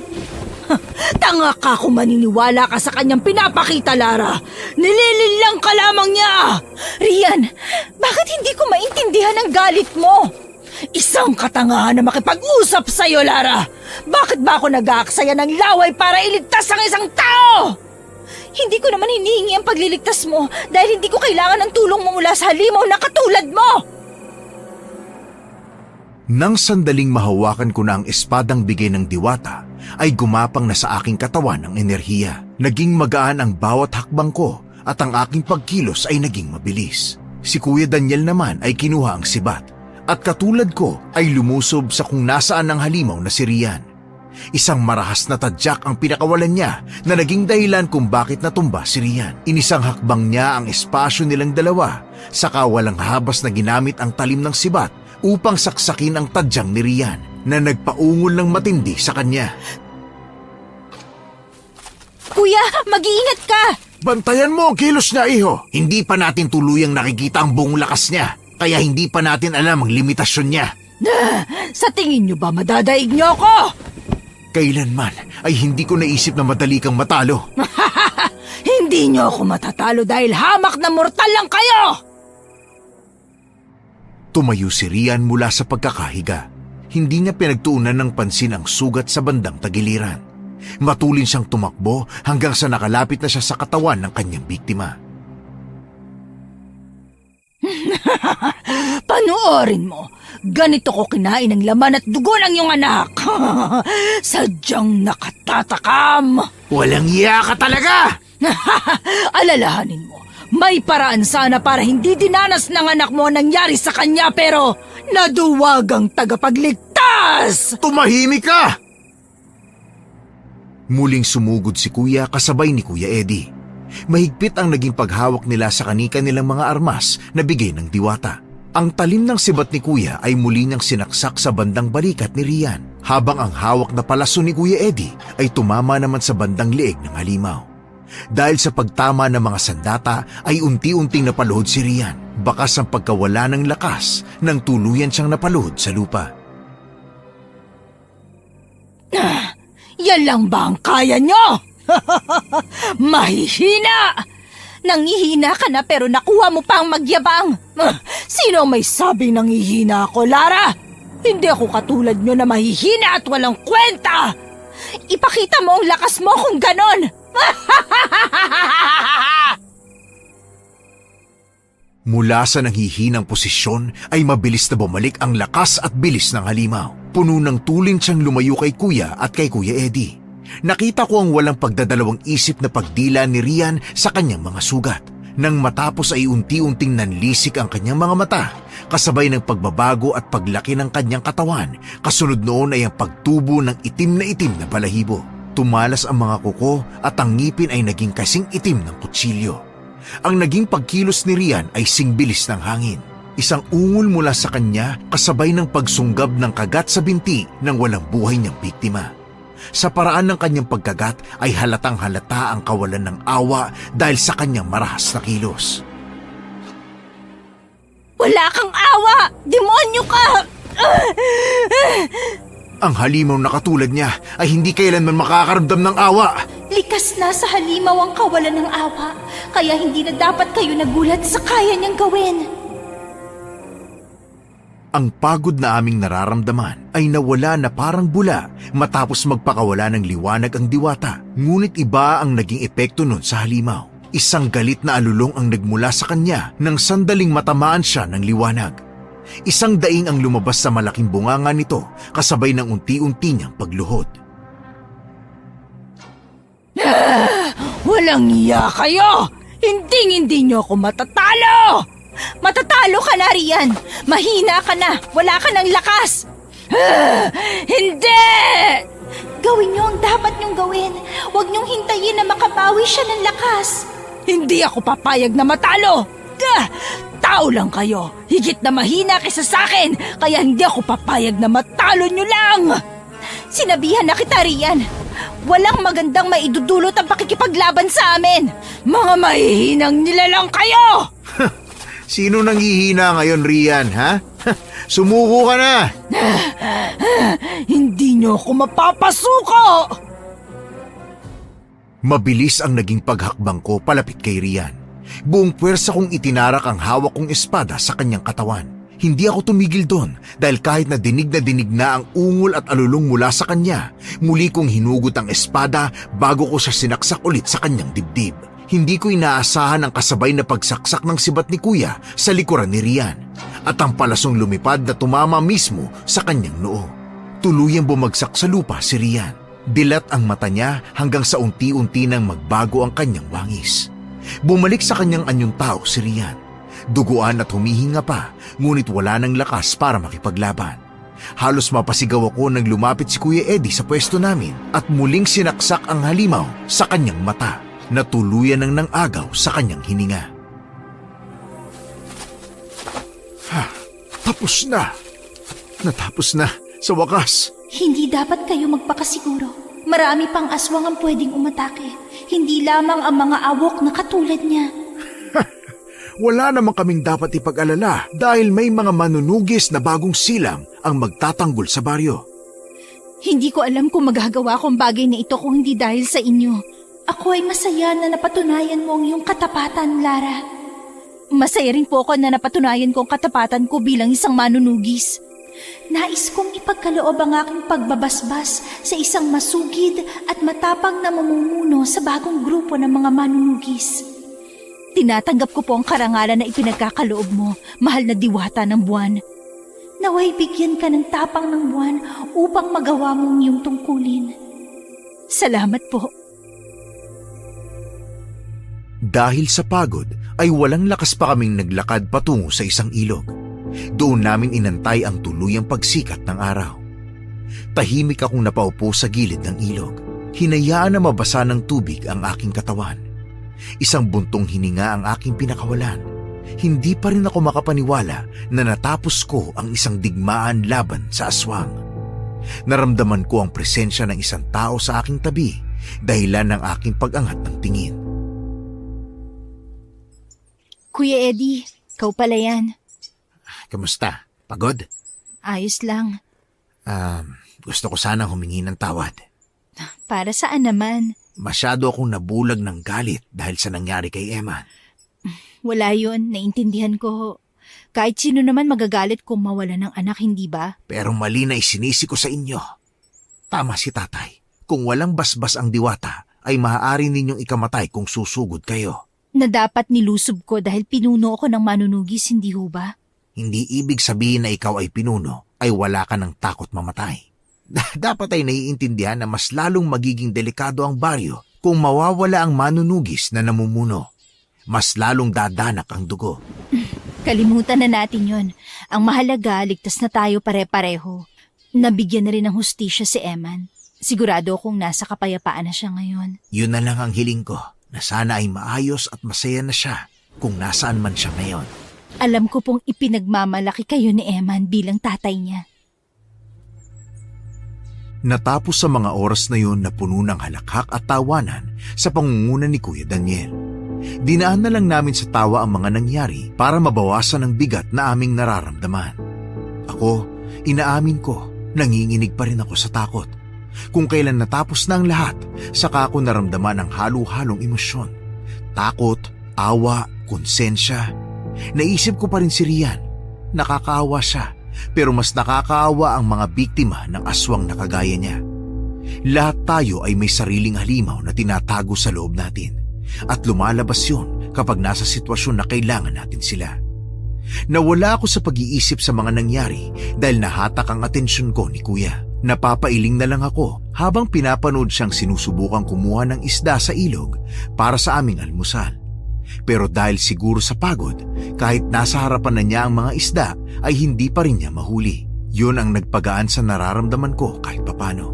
Tanga ka kung maniniwala ka sa kanyang pinapakita, Lara. Nilililang ka lamang niya. Rian, bakit hindi ko maintindihan ang galit mo? Isang katangahan na makipag-usap sa'yo, Lara. Bakit ba ako nag-aaksaya ng laway para iligtas ang isang tao? Hindi ko naman hinihingi ang pagliligtas mo dahil hindi ko kailangan ng tulong mo mula sa halimaw na katulad mo! Nang sandaling mahawakan ko na ang espadang bigay ng diwata, ay gumapang na sa aking katawan ang enerhiya. Naging magaan ang bawat hakbang ko at ang aking pagkilos ay naging mabilis. Si Kuya Daniel naman ay kinuha ang sibat at katulad ko ay lumusob sa kung nasaan ang halimaw na si Rian. Isang marahas na tadyak ang pinakawalan niya na naging dahilan kung bakit natumba si Rian. Inisang hakbang niya ang espasyo nilang dalawa, saka walang habas na ginamit ang talim ng sibat upang saksakin ang tadyang ni Rian na nagpaungol ng matindi sa kanya. Kuya, mag-iingat ka! Bantayan mo ang kilos niya, iho. Hindi pa natin tuluyang nakikita ang buong lakas niya, kaya hindi pa natin alam ang limitasyon niya. Sa tingin nyo ba madadaig nyo ako? Kailanman ay hindi ko naisip na madali kang matalo. Hindi nyo ako matatalo dahil hamak na mortal lang kayo! Tumayo si Rian mula sa pagkakahiga. Hindi niya pinagtuunan ng pansin ang sugat sa bandang tagiliran. Matulin siyang tumakbo hanggang sa nakalapit na siya sa katawan ng kanyang biktima. Panoorin mo, ganito ko kinain ang laman at dugo ng iyong anak. Sadyang nakatatakam. Walang iya ka talaga! Alalahanin mo, may paraan sana para hindi dinanas ng anak mo ang nangyari sa kanya pero naduwag ang tagapagligtas! Tumahimik ka! Muling sumugod si Kuya kasabay ni Kuya Eddie. Mahigpit ang naging paghawak nila sa kanika nilang mga armas na bigay ng diwata. Ang talim ng sibat ni Kuya ay muli niyang sinaksak sa bandang balikat ni Rian, habang ang hawak na palaso ni Kuya Eddie ay tumama naman sa bandang leeg ng halimaw. Dahil sa pagtama ng mga sandata ay unti-unting napaluhod si Rian, bakas ang pagkawala ng lakas nang tuluyan siyang napaluhod sa lupa. Yan lang ba ang kaya nyo? Mahihina! Nangihina ka na pero nakuha mo pa ang magyabang. Sino may sabing nangihina ako, Lara? Hindi ako katulad nyo na mahihina at walang kwenta! Ipakita mo ang lakas mo kung ganon. Mula sa nanghihinang posisyon ay mabilis na bumalik ang lakas at bilis ng halimaw. Puno ng tulin siyang lumayo kay Kuya at kay Kuya Eddie. Nakita ko ang walang pagdadalawang isip na pagdila ni Rian sa kanyang mga sugat. Nang matapos ay unti-unting nanlisik ang kanyang mga mata, kasabay ng pagbabago at paglaki ng kanyang katawan. Kasunod noon ay ang pagtubo ng itim na balahibo. Tumalas ang mga kuko at ang ngipin ay naging kasing itim ng kutsilyo. Ang naging pagkilos ni Rian ay singbilis ng hangin. Isang ungol mula sa kanya kasabay ng pagsunggab ng kagat sa binti ng walang buhay niyang biktima. Sa paraan ng kanyang pagkagat ay halatang halata ang kawalan ng awa dahil sa kanyang marahas na kilos. Wala kang awa! Demonyo ka! Ang halimaw na katulad niya ay hindi kailanman makakaramdam ng awa. Likas na sa halimaw ang kawalan ng awa, kaya hindi na dapat kayo nagulat sa kaya niyang gawin. Ang pagod na aming nararamdaman ay nawala na parang bula matapos magpakawala ng liwanag ang diwata. Ngunit iba ang naging epekto nun sa halimaw. Isang galit na alulong ang nagmula sa kanya nang sandaling matamaan siya ng liwanag. Isang daing ang lumabas sa malaking bunganga nito kasabay ng unti-unti niyang pagluhod. Walang iya kayo! Hindi nyo ako matatalo! Matatalo ka na, Rian! Mahina ka na! Wala ka ng lakas! Hindi! Gawin niyo ang dapat niyong gawin. Huwag niyong hintayin na makabawi siya ng lakas. Hindi ako papayag na matalo! Tao lang kayo! Higit na mahina kaysa sa akin! Kaya hindi ako papayag na matalo nyo lang! Sinabihan na kita, Rian. Walang magandang maidudulot ang pakikipaglaban sa amin. Mga mahihinang nilalang kayo! Sino nanghihina ngayon, Rian, ha? Sumuko ka na! Hindi nyo ako mapapasuko! Mabilis ang naging paghakbang ko palapit kay Rian. Buong puwersa kong itinarak ang hawak kong espada sa kanyang katawan. Hindi ako tumigil doon dahil kahit na dinig na ang ungol at alulong mula sa kanya, muli kong hinugot ang espada bago ko siya sinaksak ulit sa kanyang dibdib. Hindi ko inaasahan ang kasabay na pagsaksak ng sibat ni Kuya sa likuran ni Rian at ang palasong lumipad na tumama mismo sa kanyang noo. Tuluyang bumagsak sa lupa si Rian. Dilat ang mata niya hanggang sa unti-unti nang magbago ang kanyang wangis. Bumalik sa kanyang anyong tao si Rian. Duguan at humihinga pa, ngunit wala nang lakas para makipaglaban. Halos mapasigaw ako nang lumapit si Kuya Eddie sa pwesto namin at muling sinaksak ang halimaw sa kanyang mata na tuluyan ng nangagaw sa kanyang hininga. Tapos na! Natapos na, sa wakas. Hindi dapat kayo magpakasiguro. Marami pang aswang ang pwedeng umatake. Hindi lamang ang mga awok na katulad niya. Wala naman kaming dapat ipag-alala dahil may mga manunugis na bagong silang ang magtatanggol sa baryo. Hindi ko alam kung magagawa ko ang bagay na ito kung hindi dahil sa inyo. Ako ay masaya na napatunayan mo ang iyong katapatan, Lara. Masaya rin po ako na napatunayan ko ang katapatan ko bilang isang manunugis. Nais kong ipagkaloob ang aking pagbabasbas sa isang masugid at matapang na mamumuno sa bagong grupo ng mga manunugis. Tinatanggap ko po ang karangalan na ipinagkakaloob mo, mahal na diwata ng buwan. Naway bigyan ka ng tapang ng buwan upang magawa mong iyong tungkulin. Salamat po. Dahil sa pagod ay walang lakas pa kaming naglakad patungo sa isang ilog. Doon namin inantay ang tuluyang pagsikat ng araw. Tahimik akong napaupo sa gilid ng ilog. Hinayaan na mabasa ng tubig ang aking katawan. Isang buntong hininga ang aking pinakawalan. Hindi pa rin ako makapaniwala na natapos ko ang isang digmaan laban sa aswang. Naramdaman ko ang presensya ng isang tao sa aking tabi, dahilan ng aking pag-angat ng tingin. Kuya Eddie, ikaw pala yan. Kamusta? Pagod? Ayos lang. Gusto ko sana humingi ng tawad. Para saan naman? Masyado akong nabulag ng galit dahil sa nangyari kay Eman. Wala yun, naintindihan ko. Kahit sino naman magagalit kung mawala ng anak, hindi ba? Pero mali na isinisi ko sa inyo. Tama si tatay. Kung walang basbas ang diwata, ay maaari ninyong ikamatay kung susugod kayo. Na dapat nilusob ko dahil pinuno ako ng manunugis, hindi ho ba? Hindi ibig sabihin na ikaw ay pinuno, ay wala ka ng takot mamatay. Dapat ay naiintindihan na mas lalong magiging delikado ang baryo kung mawawala ang manunugis na namumuno. Mas lalong dadanak ang dugo. Kalimutan na natin yon. Ang mahalaga, ligtas na tayo pare-pareho. Nabigyan na rin ng hustisya si Eman. Sigurado akong nasa kapayapaan na siya ngayon. Yun na lang ang hiling ko, na sana ay maayos at masaya na siya kung nasaan man siya ngayon. Alam ko pong ipinagmamalaki kayo ni Eman bilang tatay niya. Natapos sa mga oras na yun na puno ng halakhak at tawanan sa pangunguna ni Kuya Daniel. Dinaan na lang namin sa tawa ang mga nangyari para mabawasan ang bigat na aming nararamdaman. Ako, inaamin ko, nanginginig pa rin ako sa takot. Kung kailan natapos na ang lahat, saka ako naramdaman ang halo-halong emosyon. Takot, awa, konsensya. Naisip ko pa rin si Rian. Nakakaawa siya. Pero mas nakakaawa ang mga biktima ng aswang na kagaya niya. Lahat tayo ay may sariling halimaw na tinatago sa loob natin at lumalabas yun kapag nasa sitwasyon na kailangan natin sila. Nawala ako sa pag-iisip sa mga nangyari dahil nahatak ang atensyon ko ni Kuya. Napapailing na lang ako habang pinapanood siyang sinusubukang kumuha ng isda sa ilog para sa aming almusal. Pero dahil siguro sa pagod, kahit nasa harapan na niya ang mga isda, ay hindi pa rin niya mahuli. Yun ang nagpagaan sa nararamdaman ko kahit papano.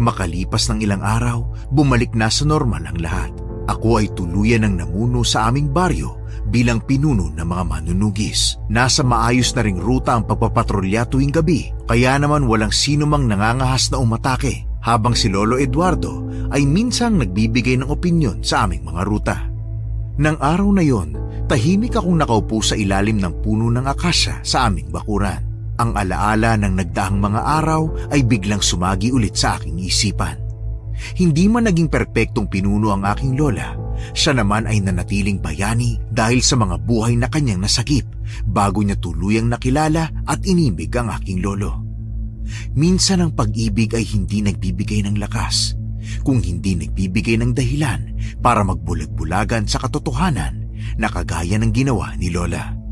Makalipas ng ilang araw, bumalik na sa normal ang lahat. Ako ay tuluyan ng namuno sa aming baryo bilang pinuno ng mga manunugis. Nasa maayos na ring ruta ang pagpapatrolya tuwing gabi, kaya naman walang sino mang nangangahas na umatake, habang si Lolo Eduardo ay minsang nagbibigay ng opinyon sa aming mga ruta. Nang araw na yon, tahimik akong nakaupo sa ilalim ng puno ng akasya sa aming bakuran. Ang alaala ng nagdaang mga araw ay biglang sumagi ulit sa aking isipan. Hindi man naging perpektong pinuno ang aking lola, siya naman ay nanatiling bayani dahil sa mga buhay na kanyang nasagip bago niya tuluyang nakilala at inimig ang aking lolo. Minsan ang pag-ibig ay hindi nagbibigay ng lakas, kung hindi nagbibigay ng dahilan para magbulag-bulagan sa katotohanan na kagaya ng ginawa ni Lola.